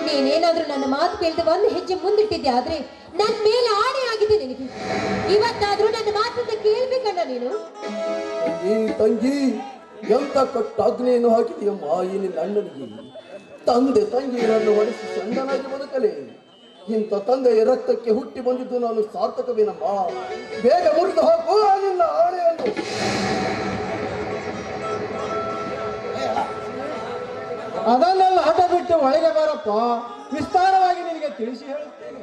ನೀನೇನಾದ್ರೂ ನನ್ನ ಮಾತು ಕೇಳಿದ ಒಂದು ಹೆಜ್ಜೆ ಮುಂದಿಟ್ಟಿದ್ದೆ ಆದ್ರೆ ನನ್ನ ಮೇಲೆ ಆಣೆ ಆಗಿದೆ ನಿನಗೆ. ಇವತ್ತಾದ್ರೂ ನನ್ನ ಮಾತನ್ನ ಕೇಳ್ಬೇಕಣ್ಣ ನೀನು. ತಂಗಿ, ಎಂತ ಕಟ್ಟಾಜ್ಞೆಯನ್ನು ಹಾಕಿದೆಯಮ್ಮ ಈ ನಿನ್ನ ಅಣ್ಣನಿಗೆ. ತಂದೆ ತಂಗಿಯರನ್ನು ಹೊಡೆಸಿ ಚಂದನಾಗಿ ಬದುಕಲಿ. ಇಂಥ ತಂದೆಯ ರಕ್ತಕ್ಕೆ ಹುಟ್ಟಿ ಬಂದಿದ್ದು ನಾನು ಸಾರ್ಥಕವೇನಮ್ಮ. ಬೇಗ ಮುರಿದು ಹಾಕು ನಿನ್ನ ಆಣೆಯನ್ನು. ಅದನ್ನೆಲ್ಲ ಹಠ ಬಿಟ್ಟು ಒಳಗೆ ಬರಪ್ಪ. ವಿಸ್ತಾರವಾಗಿ ನಿನಗೆ ತಿಳಿಸಿ ಹೇಳುತ್ತೇನೆ.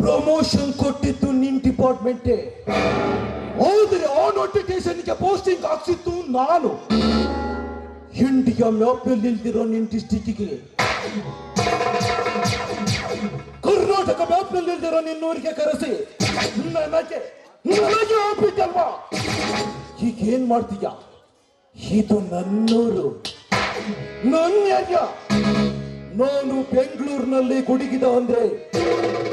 ಪ್ರಮೋಷನ್ ಕೊಟ್ಟಿದ್ದು ನಿನ್ ಡಿಪಾರ್ಟ್ಮೆಂಟೇ, ಆದ್ರೆ ಆ ನೋಟಿಫಿಕೇಶನ್ಗೆ ಪೋಸ್ಟಿಂಗ್ ಹಾಕ್ಸಿದ್ದು ನಾನು. ಇಂಡಿಯಾ ಮ್ಯಾಪ್ನಲ್ಲಿ ಇಲ್ದಿರೋ ನಿನ್ ಡಿಸ್ಟಿಕ್ಗೆ, ಕರ್ನಾಟಕ ಮ್ಯಾಪ್ನಲ್ಲಿ ಇಲ್ದಿರೋ ನಿನ್ನೂರಿಗೆ ಕರೆಸಿ ನನಗೆ ಹೋಗ್ಬಿಟ್ಟಲ್ವಾ. ಈಗ ಏನ್ ಮಾಡ್ತೀಯ? ಇದು ನನ್ನೂರು, ನನ್ನ ಏರಿಯಾ. ನಾನು ಬೆಂಗಳೂರಿನಲ್ಲಿ ಗುಡುಗಿದ ಅಂದ್ರೆ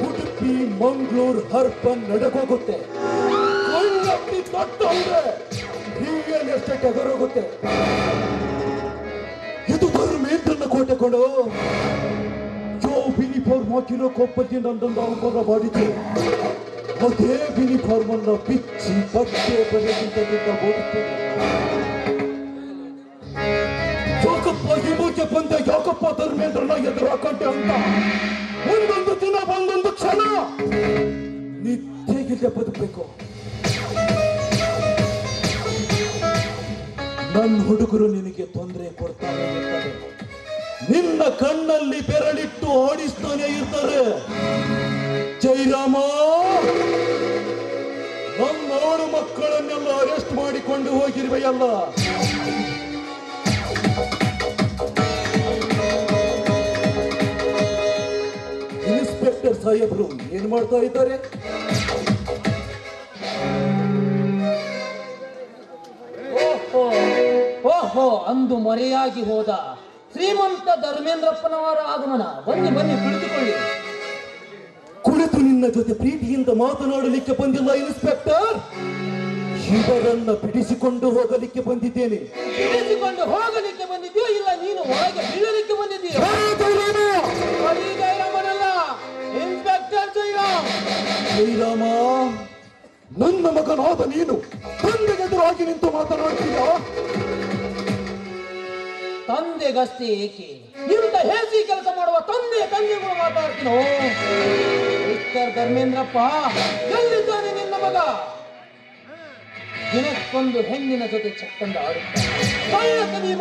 ಉಡುಪಿ, ಮಂಗಳೂರು, ಹರ್ಬನ್ ನಡಕೋಗುತ್ತೆ. ಕಣ್ಣತ್ತಿ ತೊಟ್ಟು ಅಂದ್ರೆ ರಿಯಲ್ ಎಸ್ಟೇಟ್ ಎದುರೋಗುತ್ತೆ. ಇದು ಧರ್ಮೇಂದ್ರನ ಕೋಟೆ ಕೊಡು. ಯೂನಿಫಾರ್ಮ್ ಹಾಕಿರೋ ಕೊಪ್ಪತ್ತಿ ನನ್ನೊಂದು ಅವಮಾನ ಮಾಡಿದ್ರು. ಅದೇ ಯೂನಿಫಾರ್ಮ್ ಅನ್ನ ಬಿಚ್ಚಿ ಬಟ್ಟೆ ಬರೆಗಿಂತ ಓದುತ್ತೇನೆ. ಯಾಕಪ್ಪ ಈ ಬಂದೆ, ಯಾಕಪ್ಪ ಧರ್ಮೇಂದ್ರನ ಎದುರು ಹಾಕೊಂಡೆ ಅಂತ ಒಂದೊಂದು ದಿನ ಒಂದೊಂದು ಕ್ಷಣ ನಿದ್ದೆಗಿಲ್ಲದೆ ಬದುಕಬೇಕು. ನನ್ನ ಹುಡುಗರು ನಿನಗೆ ತೊಂದರೆ ಕೊಡ್ತಾರೆ ಇರ್ತಾರೆ. ನಿನ್ನ ಕಣ್ಣಲ್ಲಿ ಬೆರಳಿಟ್ಟು ಆಡಿಸ್ತಾನೆ ಇರ್ತಾರೆ. ಜೈರಾಮ, ನನ್ನ 6 ಮಕ್ಕಳನ್ನೆಲ್ಲ ಅರೆಸ್ಟ್ ಮಾಡಿಕೊಂಡು ಹೋಗಿರುವೆಯಲ್ಲ. ಸಾಹೇಬರು ಏನ್ ಮಾಡ್ತಾ ಇದ್ದಾರೆ? ಓಹೋ ಓಹೋ, ಅಂದು ಮರೆಯಾಗಿ ಹೋದ ಶ್ರೀಮಂತ ಧರ್ಮೇಂದ್ರಪ್ಪನವರ ಆಗಮನ. ಬನ್ನಿ ಬನ್ನಿ, ಕುಳಿತುಕೊಳ್ಳಿ. ಕುಳಿತು ನಿನ್ನ ಜೊತೆ ಪ್ರೀತಿಯಿಂದ ಮಾತನಾಡಲಿಕ್ಕೆ ಬಂದಿಲ್ಲ ಇನ್ಸ್ಪೆಕ್ಟರ್, ಇವರನ್ನ ಬಿಡಿಸಿಕೊಂಡು ಹೋಗಲಿಕ್ಕೆ ಬಂದಿದ್ದೇನೆ. ಬಿಡಿಸಿಕೊಂಡು ಹೋಗಲಿಕ್ಕೆ ಬಂದಿದ್ಯೋ ಇಲ್ಲ ನೀನು ಒಳಗೆ ಬೀಳಲಿಕ್ಕೆ ಬಂದಿದ್ದೀಯೋ? ಬರೀ ಜಯರಾಮನಲ್ಲ, ಇನ್ಸ್ಪೆಕ್ಟರ್ ಜಯರಾಮ್. ಜಯರಾಮ, ನನ್ನ ಮಗನಾದ ನೀನು ತಂದೆಗೆದುರಾಗಿ ನಿಂತು ಮಾತನಾಡ್ತೀಯ? ತಂದೆಗಷ್ಟೇ ಏಕೆ, ಇಂಥ ಹೇಸಿ ಕೆಲಸ ಮಾಡುವ ತಂದೆಗಳು ಮಾತಾಡ್ತೀನೋ? ಮಿಸ್ಟರ್ ಧರ್ಮೇಂದ್ರಪ್ಪ, ಎಲ್ಲಿದ್ದಾನೆ ನಿನ್ನ ಮಗ? ದಿನಕ್ಕೊಂದು ಹೆಣ್ಣಿನ ಜೊತೆ ಚಕ್ಕಂದ ಆಡುತ್ತ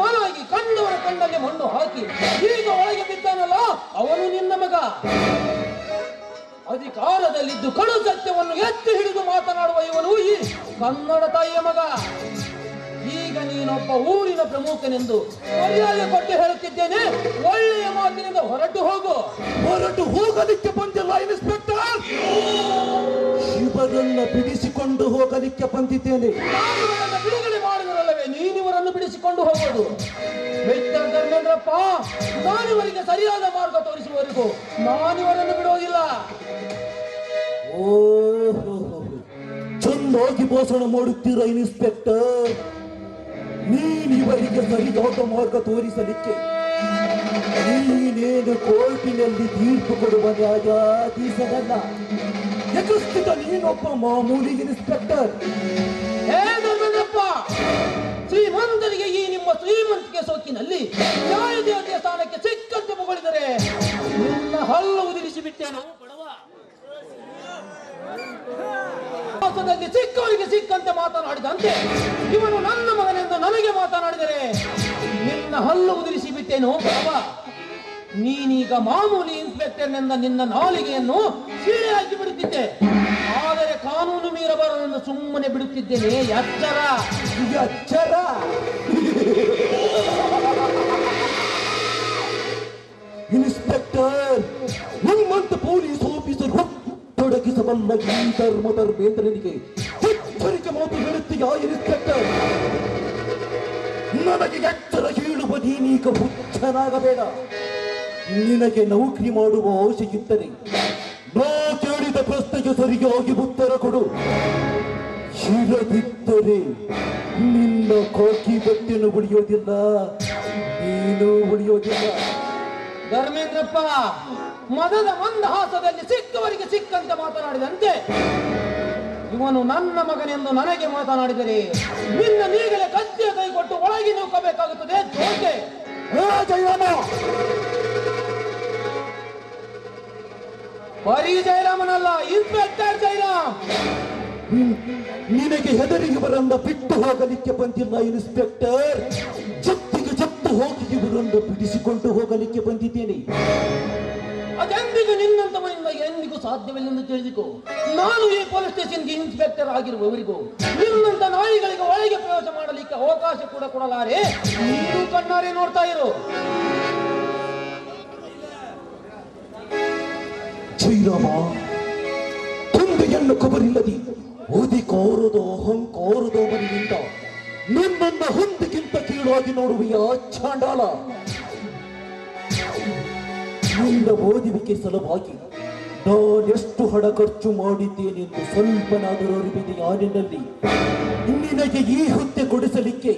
ಮಾನಾಗಿ ಕಂಡವರ ಕಣ್ಣಲ್ಲಿ ಮಣ್ಣು ಹಾಕಿ ಈಗ ಒಳಗೆ ಬಿದ್ದಾನಲ್ಲ, ಅವನು ನಿನ್ನ ಮಗ. ಅಧಿಕಾರದಲ್ಲಿದ್ದು ಕಡು ಸತ್ಯವನ್ನು ಎತ್ತಿ ಹಿಡಿದು ಮಾತನಾಡುವ ಇವನು ಈ ಕನ್ನಡ ತಾಯಿಯ ಮಗ. ಈಗ ನೀನೊಬ್ಬ ಊರಿನ ಪ್ರಮುಖನೆಂದು ಮರ್ಯಾದೆ ಕೊಟ್ಟು ಹೇಳುತ್ತಿದ್ದೇನೆ, ಒಳ್ಳೆಯ ಮಾತಿನಿಂದ ಹೊರಟು ಹೋಗು. ಹೊರಟು ಹೋಗಲಿಕ್ಕೆ ಬಂದಿಲ್ಲ ಇನ್ಸ್ಪೆಕ್ಟರ್, ಇವರನ್ನ ಬಿಡಿಸಿಕೊಂಡು ಹೋಗಲಿಕ್ಕೆ ಬಂದಿದ್ದೇನೆ. ನಾನು ಇವರನ್ನು ಬಿಡುಗಡೆ ಮಾಡಿದರಲ್ಲವೇ ನೀನಿವರನ್ನು ಬಿಡಿಸಿಕೊಂಡು ಹೋಗೋದು? ಮಿಸ್ಟರ್ ಧರ್ಮೇಂದ್ರಪ್ಪ, ನಾನಿವರಿಗೆ ಸರಿಯಾದ ಮಾರ್ಗ ತೋರಿಸುವವರೆಗೂ ನಾನಿವರನ್ನು ಬಿಡುವುದಿಲ್ಲ. ಓಹೋ, ಚೆನ್ನಾಗಿ ಭಾಷಣ ಮಾಡುತ್ತೀರಾ ಇನ್ಸ್ಪೆಕ್ಟರ್. ನೀನಿವರಿಗೆ ಸರಿಯಾದ ಮಾರ್ಗ ತೋರಿಸಲಿಕ್ಕೆ ನೀನೇನು ಕೋರ್ಟಿನಲ್ಲಿ ತೀರ್ಪು ಕೊಡುವ ನ್ಯಾಯಾಧೀಶನಲ್ಲ, ಯಕಸ್ಥಿತ ನೀನೊಬ್ಬ ಮಾಮೂಲಿ ಇನ್ಸ್ಪೆಕ್ಟರ್. ಹೇ ಧರ್ಮೇಂದ್ರಪ್ಪ, ಶ್ರೀಮಂತರಿಗೆ ಈ ನಿಮ್ಮ ಶ್ರೀಮಂತಿಕೆ ಸೋಕಿನಲ್ಲಿ ನ್ಯಾಯದೇವತೆಯ ಸ್ಥಾನಕ್ಕೆ ಸಿಕ್ಕಂತೆ ಹೊಗಳಿದರೆ ನಿನ್ನ ಹಲ್ಲು ಉದಿರಿಸಿ ಬಿಟ್ಟೇನು ಬಡವ? ಸಿಕ್ಕವರಿಗೆ ಸಿಕ್ಕಂತೆ ಮಾತನಾಡಿದಂತೆ ಇವನು ನನ್ನ ಮಗನೆಂದು ನನಗೆ ಮಾತನಾಡಿದರೆ ನಿನ್ನ ಹಲ್ಲು ಉದಿರಿಸಿ ಬಿಟ್ಟೇನು ಬಡವ? ನೀನೀಗ ಮಾಮೂಲಿ ಇನ್ಸ್ಪೆಕ್ಟರ್ನಿಂದ ನಿನ್ನ ನಾಲಿಗೆಯನ್ನು ಸೀಳೆ ಹಾಕಿ ಬಿಡುತ್ತಿದ್ದೆ, ಆದರೆ ಕಾನೂನು ಮೀರಬಾರದೆಂದು ಸುಮ್ಮನೆ ಬಿಡುತ್ತಿದ್ದೇನೆ. ಎಚ್ಚರ ಎಚ್ಚರ. ಇನ್ಸ್ಪೆಕ್ಟರ್, ನಿಮ್ಮಂತ ಪೊಲೀಸ್ ಆಫೀಸರ್ ತೊಡಗಿಸಬಲ್ಲ ಈ ಧರ್ಮೇಂದ್ರನಿಗೆ ಎಚ್ಚರಿಕೆ ಮಾತು ಹೇಳುತ್ತೀಯಾ ಇನ್ಸ್ಪೆಕ್ಟರ್? ನನಗೆ ಎಚ್ಚರ ಹೇಳುವ ನೀನೀಗ ಹುಚ್ಚನಾಗಬೇಡ. ನಿನಗೆ ನೌಕರಿ ಮಾಡುವ ಆಸೆಯಿದ್ದರೆ ನಾ ಕೇಳಿದ ಪ್ರಶ್ನೆಗೆ ಸರಿಯಾಗಿ ಉತ್ತರ ಕೊಡು. ಇಲ್ಲದಿದ್ದರೆ ನಿನ್ನ ಕಾಕಿ ಬಟ್ಟೆಯನ್ನು ಉಳಿಯೋದಿಲ್ಲ, ನೀನು ಉಳಿಯೋದಿಲ್ಲ. ಧರ್ಮೇಂದ್ರಪ್ಪ, ಮದದ ಮಂದಹಾಸದಲ್ಲಿ ಸಿಕ್ಕವರಿಗೆ ಸಿಕ್ಕಂತೆ ಮಾತನಾಡಿದಂತೆ ಇವನು ನನ್ನ ಮಗನೆಂದು ನನಗೆ ಮಾತನಾಡಿದರೆ ನಿನ್ನ ನೀಗಲೇ ಕತ್ತಿಯ ಕೈ ಕೊಟ್ಟು ಒಳಗೆ ನೂಕಬೇಕಾಗುತ್ತದೆ. ಜೋಕೆ ಬರೀ ಜಯರಾಮನಲ್ಲ, ಇನ್ಸ್ಪೆಕ್ಟರ್ ಜಯರಾಮ್. ನಿನಗೆ ಹೆದರಿ ಇವರನ್ನ ಬಿಟ್ಟು ಹೋಗಲಿಕ್ಕೆ ಬಂದಿಲ್ಲ ಇನ್ಸ್ಪೆಕ್ಟರ್, ಜಪ್ತಿಗೆ ಜಪ್ತು ಹೋಗಿ ಇವರನ್ನು ಬಿಡಿಸಿಕೊಂಡು ಹೋಗಲಿಕ್ಕೆ ಬಂದಿದ್ದೇನೆ. ಅದೆಂದಿಗೂ ನಿನ್ನಂತವನಿಂದ ಎಂದಿಗೂ ಸಾಧ್ಯವಿಲ್ಲೆಂದು ತಿಳಿದುಕೋ. ನಾನು ಈ ಪೊಲೀಸ್ ಸ್ಟೇಷನ್ಗೆ ಇನ್ಸ್ಪೆಕ್ಟರ್ ಆಗಿರುವವರಿಗೂ ನಿನ್ನಂತ ನಾಯಿಗಳಿಗೆ ಒಳಗೆ ಪ್ರವೇಶ ಮಾಡಲಿಕ್ಕೆ ಅವಕಾಶ ಕೂಡ ಕೊಡಲಾರೆ. ನೀನು ಕಣ್ಣಾರೆ ನೋಡ್ತಾ ಇರು. ಜೈರಾಮ, ತಂದೆಯನ್ನು ಖಬರಿಲ್ಲದೆ ಅಧಿಕಾರದ ಅಹಂಕಾರದ ಮನೆಯಿಂದ ನನ್ನನ್ನ ಹೊಂದಿಗಿಂತ ಕೀಳಾಗಿ ನೋಡುವೆಯ ಚಾಂಡಾಲ. ನಿನ್ನ ಓದುವಿಕೆ ಸಲುವಾಗಿ ನಾನೆಷ್ಟು ಹಣ ಖರ್ಚು ಮಾಡಿದ್ದೇನೆಂದು ಸ್ವಲ್ಪನಾದರೂ ಅರಿವಿದೆಯಾ ನಿನ್ನಲ್ಲಿ? ನಿನಗೆ ಈ ಹುದ್ದೆ ಕೊಡಿಸಲಿಕ್ಕೆ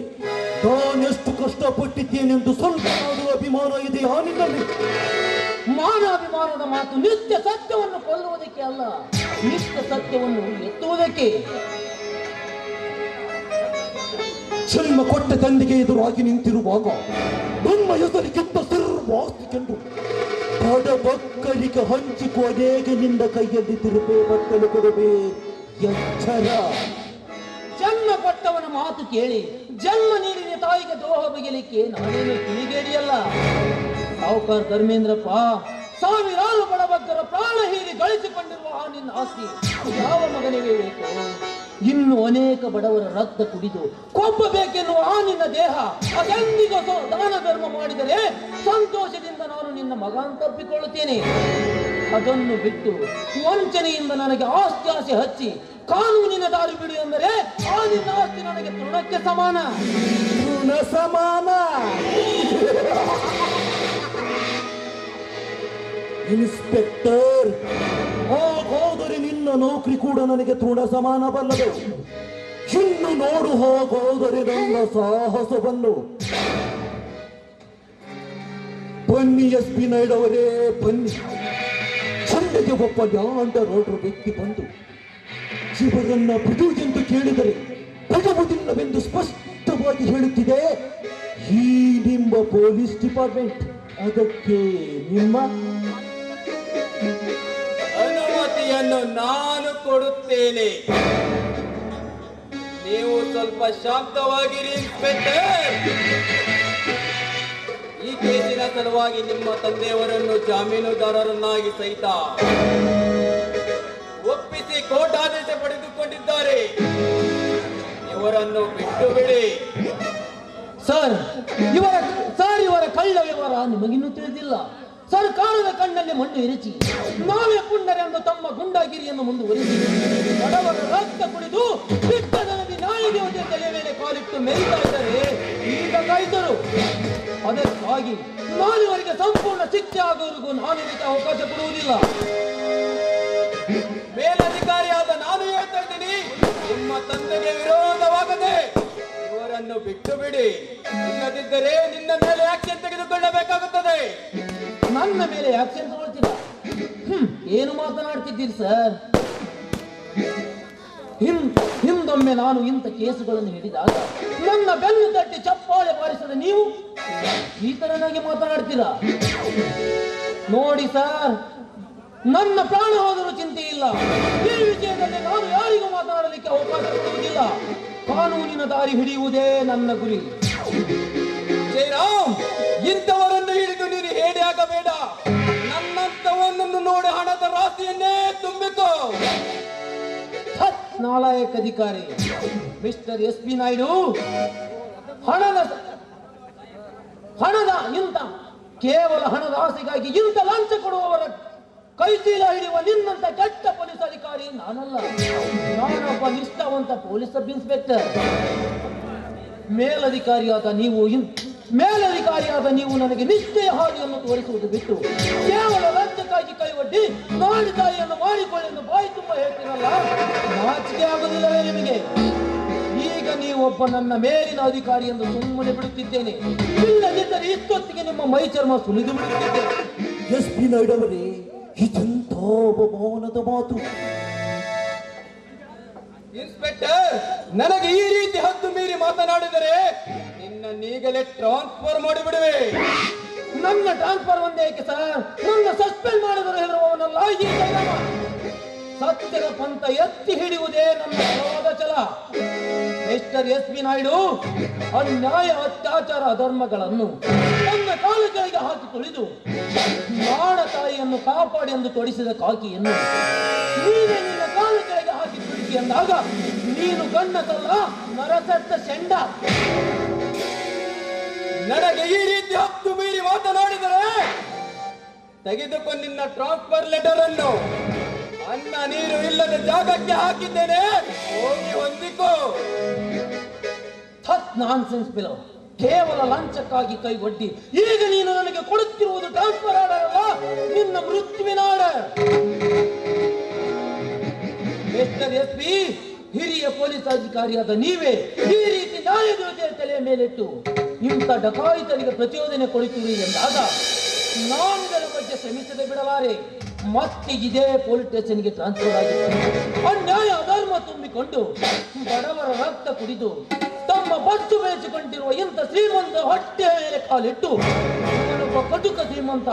ನಾನೆಷ್ಟು ಕಷ್ಟಪಟ್ಟಿದ್ದೇನೆಂದು ಸ್ವಲ್ಪನಾದರೂ ಅಭಿಮಾನ ಇದೆಯಾ ನಿನ್ನಲ್ಲಿ? ಮಾನಾಭಿಮಾನದ ಮಾತು ನಿತ್ಯ ಸತ್ಯವನ್ನು ಕೊಲ್ಲುವುದಕ್ಕೆ ಅಲ್ಲ, ನಿತ್ಯ ಸತ್ಯವನ್ನು ಎತ್ತುವುದಕ್ಕೆ. ಜನ್ಮ ಕೊಟ್ಟ ತಂದೆಗೆ ಎದುರಾಗಿ ನಿಂತಿರುವಾಗ ನನ್ನ ಹೆಸರಿಗಿಂತ ಸರ್ವಾಸ್ತಿಕೆಂದು ಬಡ ಮಕ್ಕಳಿಗೆ ಹಂಚಿಕೊನೆಗೆ ನಿನ್ನ ಕೈಯಲ್ಲಿ ತಿರುಪೆ ಬಟ್ಟಲು ಕೊಡಬೇ. ಎಚ್ಚರ. ಜನ್ಮ ಕೊಟ್ಟವನ ಮಾತು ಕೇಳಿ ಜನ್ಮ ನೀಡಿದ ತಾಯಿಗೆ ದ್ರೋಹ ಬಗೆಯಲಿಕ್ಕೆ ನಾನೇನು ಕಿಡಿಗೇಡಿಯಲ್ಲ. ಸಾವುಕಾರ ಧರ್ಮೇಂದ್ರಪ್ಪ, ಸಾವಿರಾರು ಬಡಬಗ್ಗರ ಪ್ರಾಣ ಹೀರಿ ಗಳಿಸಿಕೊಂಡಿರುವ ಆ ನಿನ್ನ ಆಸ್ತಿ ಯಾವ ಮಗನಿಗೆ ಬೇಕು? ಇನ್ನು ಅನೇಕ ಬಡವರ ರಕ್ತ ಕುಡಿದು ಕೊಬ್ಬಬೇಕೆನ್ನುವ ಆ ನಿನ್ನ ದೇಹ ಅದೆಂದಿಗೂ ದಾನ ಧರ್ಮ ಮಾಡಿದರೆ ಸಂತೋಷದಿಂದ ನಾನು ನಿನ್ನ ಮಗ ತಪ್ಪಿಕೊಳ್ಳುತ್ತೇನೆ. ಅದನ್ನು ಬಿಟ್ಟು ವಂಚನೆಯಿಂದ ನನಗೆ ಆಸ್ತಿ ಹಚ್ಚಿ ಕಾನೂನಿನ ದಾರಿ ಬಿಡು ಎಂದರೆ ಆ ನಿನ್ನ ಆಸ್ತಿ ನನಗೆ ತೃಣಕ್ಕೆ ಸಮಾನ. ತೃಣ ಸಮಾನ? ಇನ್ಸ್ಪೆಕ್ಟರ್, ಹಾಗಾದರೆ ನಿನ್ನ ನೌಕರಿ ಕೂಡ ನನಗೆ ತೃಣ ಸಮಾನ ಬಲ್ಲದು. ಇನ್ನು ನೋಡು, ಹಾಗಾದರೆ ನನ್ನ ಸಾಹಸವನ್ನು. ಬನ್ನಿ SP ನಾಯ್ಡು ಅವರೇ, ಬನ್ನಿ. ಚಂದಗೆ ಒಬ್ಬ ಯಾಂಡ ರೋಡ್ರ ವ್ಯಕ್ತಿ ಬಂದು ಇವರನ್ನ ಬಿಡು ಎಂದು ಕೇಳಿದರೆ ಬಿಡುವುದಿಲ್ಲವೆಂದು ಸ್ಪಷ್ಟವಾಗಿ ಹೇಳುತ್ತಿದೆ ಈ ನಿಮ್ಮ ಪೊಲೀಸ್ ಡಿಪಾರ್ಟ್ಮೆಂಟ್. ಅದಕ್ಕೆ ನಿಮ್ಮ ಅನುಮತಿಯನ್ನು ನಾನು ಕೊಡುತ್ತೇನೆ. ನೀವು ಸ್ವಲ್ಪ ಶಾಂತವಾಗಿರಿ ಇನ್ಸ್ಪೆಕ್ಟರ್. ಈ ಕೇಸಿನ ಸಲುವಾಗಿ ನಿಮ್ಮ ತಂದೆಯವರನ್ನು ಜಾಮೀನುದಾರರನ್ನಾಗಿ ಸಹಿತ ಒಪ್ಪಿಸಿ ಕೋರ್ಟ್ ಆದೇಶ ಪಡೆದುಕೊಂಡಿದ್ದಾರೆ. ಇವರನ್ನು ಬಿಟ್ಟು ಬಿಡಿ. ಸರ್, ಇವರ ಕಳ್ಳ ವ್ಯವಹಾರ ನಿಮಗಿನ್ನೂ ತಿಳಿದಿಲ್ಲ. ಸರ್ಕಾರದ ಕಣ್ಣಲ್ಲಿ ಮಣ್ಣು ಎರಚಿ ನಾವೇ ಪುಂಡರೆ ಎಂದು ತಮ್ಮ ಗುಂಡಾಗಿರಿಯನ್ನು ಮುಂದುವರಿಸಿ ಬಡವರ ರಕ್ತ ಕುಡಿದು ಬಿಟ್ಟದನದಿ ನಾಯಿ ದೇವತೆ ತಲೆ ಮೇಲೆ ಕಾಲಿಟ್ಟು ಮೆರಿತಾ ಇದ್ದರೆ ಈಗ ಕಾಯ್ದರು. ಅದಕ್ಕಾಗಿ ನಾನಿವರಿಗೆ ಸಂಪೂರ್ಣ ಶಿಕ್ಷೆ ಆಗುವವರೆಗೂ ನಾನು ಇದಕ್ಕೆ ಅವಕಾಶ ಕೊಡುವುದಿಲ್ಲ. ಮೇಲಧಿಕಾರಿಯಾದ ನಾನು ಹೇಳ್ತಾ ಇದ್ದೀನಿ, ನಿಮ್ಮ ತಂದೆಗೆ ವಿರೋಧವಾಗದೆ ಇವರನ್ನು ಬಿಟ್ಟು ಬಿಡಿ. ಇಲ್ಲದಿದ್ದರೆ ನಿನ್ನ ಮೇಲೆ ಆಕ್ಷನ್ ತೆಗೆದುಕೊಳ್ಳಬೇಕಾಗುತ್ತದೆ. ನನ್ನ ಮೇಲೆ ಆಕ್ಷನ್ ತಗೊಳ್ತೀರಾ? ಏನು ಮಾತನಾಡ್ತಿದ್ದೀರಿ ಸರ್? ಹಿಂದೊಮ್ಮೆ ನಾನು ಇಂಥ ಕೇಸುಗಳನ್ನು ಹಿಡಿದಾಗ ನನ್ನ ಬೆನ್ನು ತಟ್ಟಿ ಚಪ್ಪಾಳೆ ಬಾರಿಸದೆ ನೀವು ಈ ತರನಾಗಿ ಮಾತನಾಡ್ತೀರಾ? ನೋಡಿ ಸರ್, ನನ್ನ ಪ್ರಾಣ ಹೋದರೂ ಚಿಂತೆ ಇಲ್ಲ. ಈ ವಿಷಯದಲ್ಲಿ ನಾನು ಯಾರಿಗೂ ಮಾತನಾಡಲಿಕ್ಕೆ ಅವಕಾಶ ಕೊಡುವುದಿಲ್ಲ. ಕಾನೂನಿನ ದಾರಿ ಹಿಡಿಯುವುದೇ ನನ್ನ ಗುರಿ. ಜಯರಾಮ್, ಇಂಥವರನ್ನು ಹಿಡಿದು ನೀನು ಹೇಳಿ ಆಗಬೇಡ. ನನ್ನಂತವನನ್ನು ನೋಡಿ ಹಣದ ರಾಶಿಯನ್ನೇ ತುಂಬಿಕೋ. ನಾಲಾಯಕ ಅಧಿಕಾರಿ ಮಿಸ್ಟರ್ SP ನಾಯ್ಡು, ಕೇವಲ ಹಣದ ಆಸೆಗಾಗಿ ಇಂಥ ಲಂಚ ಕೊಡುವವರ ಕೈಚೀಲ ಹಿಡಿಯುವ ನಿನ್ನಂತ ಕೆಟ್ಟ ಪೊಲೀಸ್ ಅಧಿಕಾರಿ ನಾನಲ್ಲ. ನಾನೊಬ್ಬ ನಿಷ್ಠಾವಂತ ಪೊಲೀಸ್ ಸಬ್ ಇನ್ಸ್ಪೆಕ್ಟರ್. ಮೇಲಧಿಕಾರಿಯಾದ ನೀವು ನನಗೆ ನಿಶ್ಚಯ ಹಾದಿಯನ್ನು ತೋರಿಸುವುದು ಬಿಟ್ಟು ಕೇವಲ ಲಂಚಕ್ಕಾಗಿ ಕೈವಡ್ಡಿ ನಾಡಿ ತಾಯಿಯನ್ನು ಮಾಡಿಕೊಳ್ಳೆಂದು ಬಾಯಿ ತುಂಬ ಹೇಳ್ತೀರಲ್ಲ, ನಾಚಿಕೆ ಆಗುವುದಿಲ್ಲವೇ ನಿಮಗೆ? ಈಗ ನೀವೊಬ್ಬ ನನ್ನ ಮೇಲಿನ ಅಧಿಕಾರಿ ಎಂದು ಸುಮ್ಮನೆ ಬಿಡುತ್ತಿದ್ದೇನೆ. ಇಲ್ಲದಿದ್ದರೆ ಇಷ್ಟೊತ್ತಿಗೆ ನಿಮ್ಮ ಮೈ ಚರ್ಮ ಸುಲಿದು ಬಿಡುತ್ತಿದ್ದೇನೆ. SP ನಾಯ್ಡು ಅವರೇ, ಇದೆಂಥ ಅವಮಾನದ ಮಾತು. ಇನ್ಸ್ಪೆಕ್ಟರ್, ನನಗೆ ಈ ರೀತಿ ಹದ್ದು ಮೀರಿ ಮಾತನಾಡಿದರೆ ನಿನ್ನನ್ನೀಗಲೇ ಟ್ರಾನ್ಸ್ಫರ್ ಮಾಡಿಬಿಡುವೆ. ನನ್ನ ಟ್ರಾನ್ಸ್ಫರ್ ಒಂದೇ ಸರ್, ನನ್ನ ಸಸ್ಪೆಂಡ್ ಮಾಡಿದರೆ ಹೆದರುವವನಲ್ಲ ಈ ಜಯರಾಮ. ಸತ್ಯದ ಪಂಥ ಎತ್ತಿ ಹಿಡಿಯುವುದೇ ನನ್ನ ಬಲವಾದ ಛಲ. ಮಿಸ್ಟರ್ SP ನಾಯ್ಡು, ಅನ್ಯಾಯ, ಅತ್ಯಾಚಾರ, ಅಧರ್ಮಗಳನ್ನು ನನ್ನ ಕಾಲು ಕೆಳಗೆ ಹಾಕಿ ತುಳಿದು ನಾಡ ತಾಯಿಯನ್ನು ಕಾಪಾಡಿ ಎಂದು ತೊಡಿಸಿದ ಕಾಕಿಯನ್ನು ನೀನೇ ನಿನ್ನ ಕಾಲು ಕೆಳಗೆ ಹಾಕಿ ತುಳಿಸಿ ಎಂದಾಗ ನೀನು ಗಣ್ಣತಲ್ಲ, ನರಸತ್ತ ಶೆಂಡ. ನನಗೆ ಈ ರೀತಿ ಹತ್ತು ಮೀರಿ ಮಾತನಾಡಿದರೆ ತೆಗೆದುಕೊಂಡು ನಿನ್ನ ಟ್ರಾನ್ಸ್ಫರ್ ಲೆಟರ್ ಅನ್ನು ಅನ್ನ ನೀರು ಇಲ್ಲದ ಜಾಗಕ್ಕೆ ಹಾಕಿದ್ದೇನೆ, ಹೋಗಿ ಹೊಂದಿಕೋ. ನಾನ್ಸೆನ್ಸ್ ಬಿಲೋ, ಕೇವಲ ಲಂಚಕ್ಕಾಗಿ ಕೈ ಒಡ್ಡಿ ಈಗ ನೀನು ನನಗೆ ಕೊಡುತ್ತಿರುವುದು ಟ್ರಾನ್ಸ್ಫರ್ ಆರ್ಡರ್ ಅಲ್ಲ, ನಿನ್ನ ಮೃತ್ಯುವಿನ ಆರ್ಡರ್. ಮಿಸ್ಟರ್ SP, ಹಿರಿಯ ಪೊಲೀಸ್ ಅಧಿಕಾರಿಯಾದ ನೀವೇ ಈ ರೀತಿ ನ್ಯಾಯದೇವತೆಯ ತಲೆಯ ಮೇಲಿಟ್ಟು ಇಂಥ ಡಕಾಯಿತರಿಗೆ ಪ್ರಚೋದನೆ ಕೊಡುತ್ತೀರಿ ಎಂದಾಗ ನಾನು ಇದರ ಬಗ್ಗೆ ಶ್ರಮಿಸದೆ ಬಿಡಲಾರೆ. ಮತ್ತೆ ಇದೇ ಪೊಲೀಸ್ ಸ್ಟೇಷನ್ಗೆ ಟ್ರಾನ್ಸ್ಫರ್ ಆಗಿದೆ. ಅನ್ಯಾಯ, ಅಧರ್ಮ ತುಂಬಿಕೊಂಡು ಬಡವರ ರಕ್ತ ಕುಡಿದು ತಮ್ಮ ಬಸ್ಸು ಬೇಯಿಸಿಕೊಂಡಿರುವ ಇಂಥ ಶ್ರೀಮಂತ ಹೊಟ್ಟೆ ಮೇಲೆ ಕಾಲಿಟ್ಟು ಇವನೊಬ್ಬ ಕಟುಕ ಶ್ರೀಮಂತ,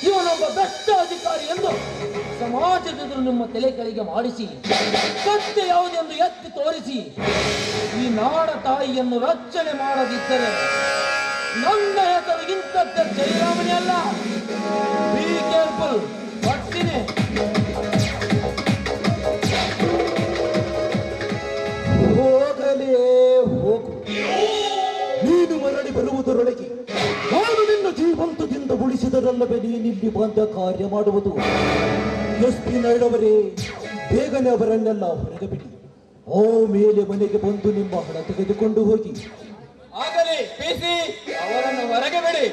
ಇವನೊಬ್ಬ ಭ್ರಷ್ಟ ಅಧಿಕಾರಿ ಎಂದು ಸಮಾಜದೆದುರು ನಿಮ್ಮ ತಲೆ ಕೆಳಗೆ ಮಾಡಿಸಿ ಸತ್ಯ ಯಾವುದೆಂದು ಎತ್ತಿ ತೋರಿಸಿ ಈ ನಾಡ ತಾಯಿಯನ್ನು ರಕ್ಷಣೆ ಮಾಡದಿದ್ದರೆ ನನ್ನ ಹೆಸರು ಇನ್ಸ್ಪೆಕ್ಟರ್ ಜಯರಾಮನೇ ಅಲ್ಲ. Be careful. ಬರ್ತೀನಿ. ಹೋಗಲೇ ಹೋಗು. ನೀನು ಮರಳಿ ಬರುವುದರೊಳಗೆ ನಾನು ನಿನ್ನ ಜೀವಂತದಿಂದ ಉಳಿಸಿದ ಬಯಸಿದರಲ್ಲವೇ ನೀನಿಲ್ಲಿ ಬಂದ ಕಾರ್ಯ ಮಾಡುವುದು. ಎಸ್ ಪಿ ನಾಯ್ಡವರೇ, ಬೇಗನೆ ಅವರನ್ನೆಲ್ಲ ಹೊರಗೆ ಬಿಡಿ. ಆಮೇಲೆ ಮನೆಗೆ ಬಂದು ನಿಮ್ಮ ಹಣ ತೆಗೆದುಕೊಂಡು ಹೋಗಿ. ಆಗಲಿ ಪಿಸಿ, ಅವರನ್ನು ಹೊರಗೆ ಬಿಡಿ.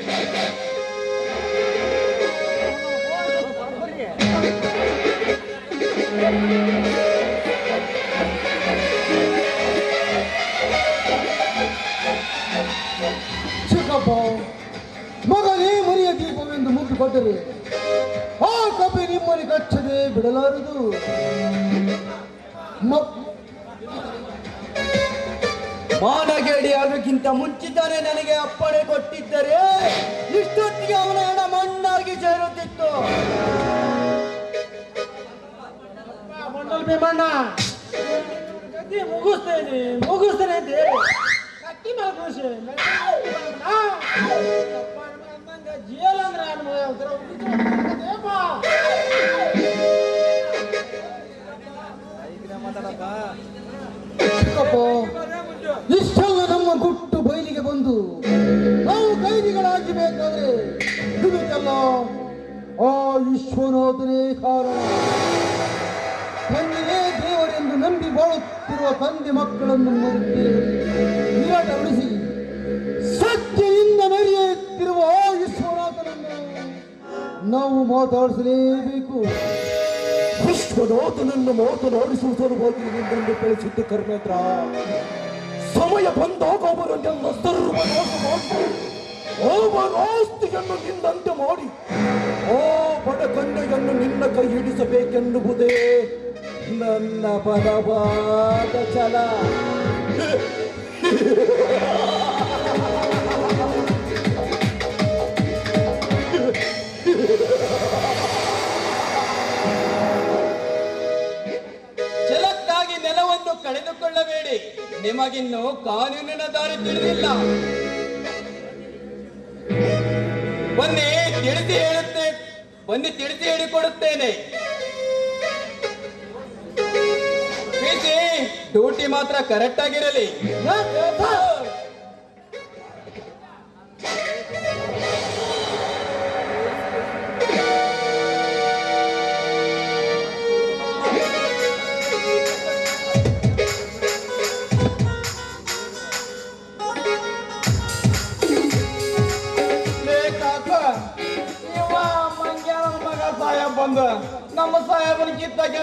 ಚಿಕ್ಕಪ್ಪ, ಮಗನೇ ಮರಿಯ ದೀಪವೆಂದು ಮುದ್ದು ಕೊಟ್ಟರೆ ಆ ಕಪಿ ನಿಮ್ಮಲ್ಲಿ ಕಚ್ಚದೆ ಬಿಡಲಾರದು. ಮಾನಗೇಡಿ ಆಗೋಕ್ಕಿಂತ ಮುಂಚಿತನೇ ನನಗೆ ಅಪ್ಪಣೆ ಕೊಟ್ಟಿದ್ದರೆ ಇಷ್ಟೊತ್ತಿಗೆ ಅವನ ಹಣ ಮಣ್ಣಾಗಿ ಸೇರುತ್ತಿತ್ತು. ಭೀಮಣ್ಣ, ಮುಗಿಸ್ತೇನೆ ಅಂತ ಹೇಳಿ ಕಟ್ಟಿ ಜೇಲ್ ಅಂದ್ರೆ ಚಿಕ್ಕಪ್ಪ, ಇಷ್ಟೆಲ್ಲ ನಮ್ಮ ಗುಟ್ಟು ಬಯಲಿಗೆ ಬಂದು ನಾವು ಕೈದಿಗಳಾಗಿ ಬೇಕಾದ್ರೆ ಇದಕ್ಕೆಲ್ಲ ಆ ವಿಶ್ವನಾಥನೇ ಕಾರಣ. ತಂದೆಯೇ ದೇವರೆಂದು ನಂಬಿ ಬಾಳುತ್ತಿರುವ ತಂದೆ ಮಕ್ಕಳನ್ನು ನಿರಾಟಗೊಳಿಸಿ ಸತ್ಯದಿಂದ ಮೆರೆಯುತ್ತಿರುವ ಆ ವಿಶ್ವನಾಥನನ್ನು ನಾವು ಮಾತಾಡಿಸಲೇಬೇಕು. ವಿಶ್ವನಾಥನನ್ನು ಮಾತನಾಡಿಸುವ ಸಲುವಾಗಿ ನಿನ್ನನ್ನು ಬೆಳೆಸಿದ್ದು ಕರ್ಮೇಂದ್ರ. ಸಮಯ ಬಂದಾಗ ಅವರನ್ನೆಲ್ಲ ಸರ್ವನಾಶ ಮಾಡಿ ಅವರ ಆಸ್ತಿಯನ್ನು ನಿನ್ನಂತೆ ಮಾಡಿ ಆ ಬಡ ಕನ್ಯೆಯನ್ನು ನಿನ್ನ ಕೈ ಹಿಡಿಸಬೇಕೆನ್ನುವುದೇ ನನ್ನ ಬಲವಾದ ಛಲ. ಛಲಕ್ಕಾಗಿ ನೆಲವನ್ನು ಕಳೆದುಕೊಳ್ಳಬೇಡಿ. ನಿಮಗಿನ್ನು ಕಾನೂನಿನ ದಾರಿ ತಿಳಿದಿಲ್ಲ. ಬನ್ನಿ ತಿಳಿಸಿ ಹೇಳಿಕೊಡುತ್ತೇನೆ. ಪಿಸಿ, ಡ್ಯೂಟಿ ಮಾತ್ರ ಕರೆಕ್ಟ್ ಆಗಿರಲಿ. ಬಂದು ನಮ್ಮ ಸಾಹೇಬನ ಕಿತ್ತಕ್ಕೆ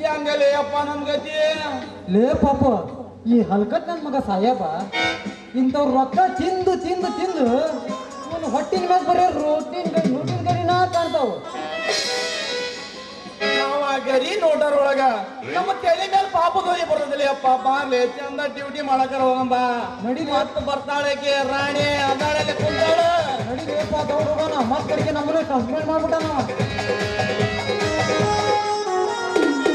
ಹೆಂಗಲೇ ಅಪ್ಪ ನಮ್ ಗತಿ. ಲೇ ಪಾಪ, ಈ ಹಲ್ಕಟ್ ನನ್ನ ಮಗ ಸಾಹೇಬ ಇಂಥವ್ರು ರೊಕ್ಕ ತಿಂದು ತಿಂದು ತಿಂದು ಇವನು ಹೊಟ್ಟಿನ ಮೇಲೆ ಬರೀ ರೋಟಿನ ಗರಿನಾ ಕಾಣ್ತಾವ. ನಾವ ಗರಿ ನೋಟರೊಳಗ ನಮ್ಮ ತಲೆ ಮೇಲೆ ಪಾಪ ದೋರಿ ಬರೋದಿಲ್ಲ ಅಪ್ಪ. ಬಾರ್ಲೆ ಚಂದ ಡ್ಯೂಟಿ ಮಾಡಕರ ಹೋಗಂಬ. ನಡಿ ಮತ್ತ ಬರ್ತಾಳಕ್ಕೆ ರಾಣಿ ಅದಾಳಲ್ಲಿ ಕುಂತಾಳ. ನಡಿಲೇಪ ದೌಡ್ ಹೋಗೋಣ. ಮತ್ ಕಡೆಗೆ ನಮ್ಮನೆ ಕಂಪ್ಲೇಂಟ್ ಮಾಡ್ಬಿಟ್ಟ ನಾವು.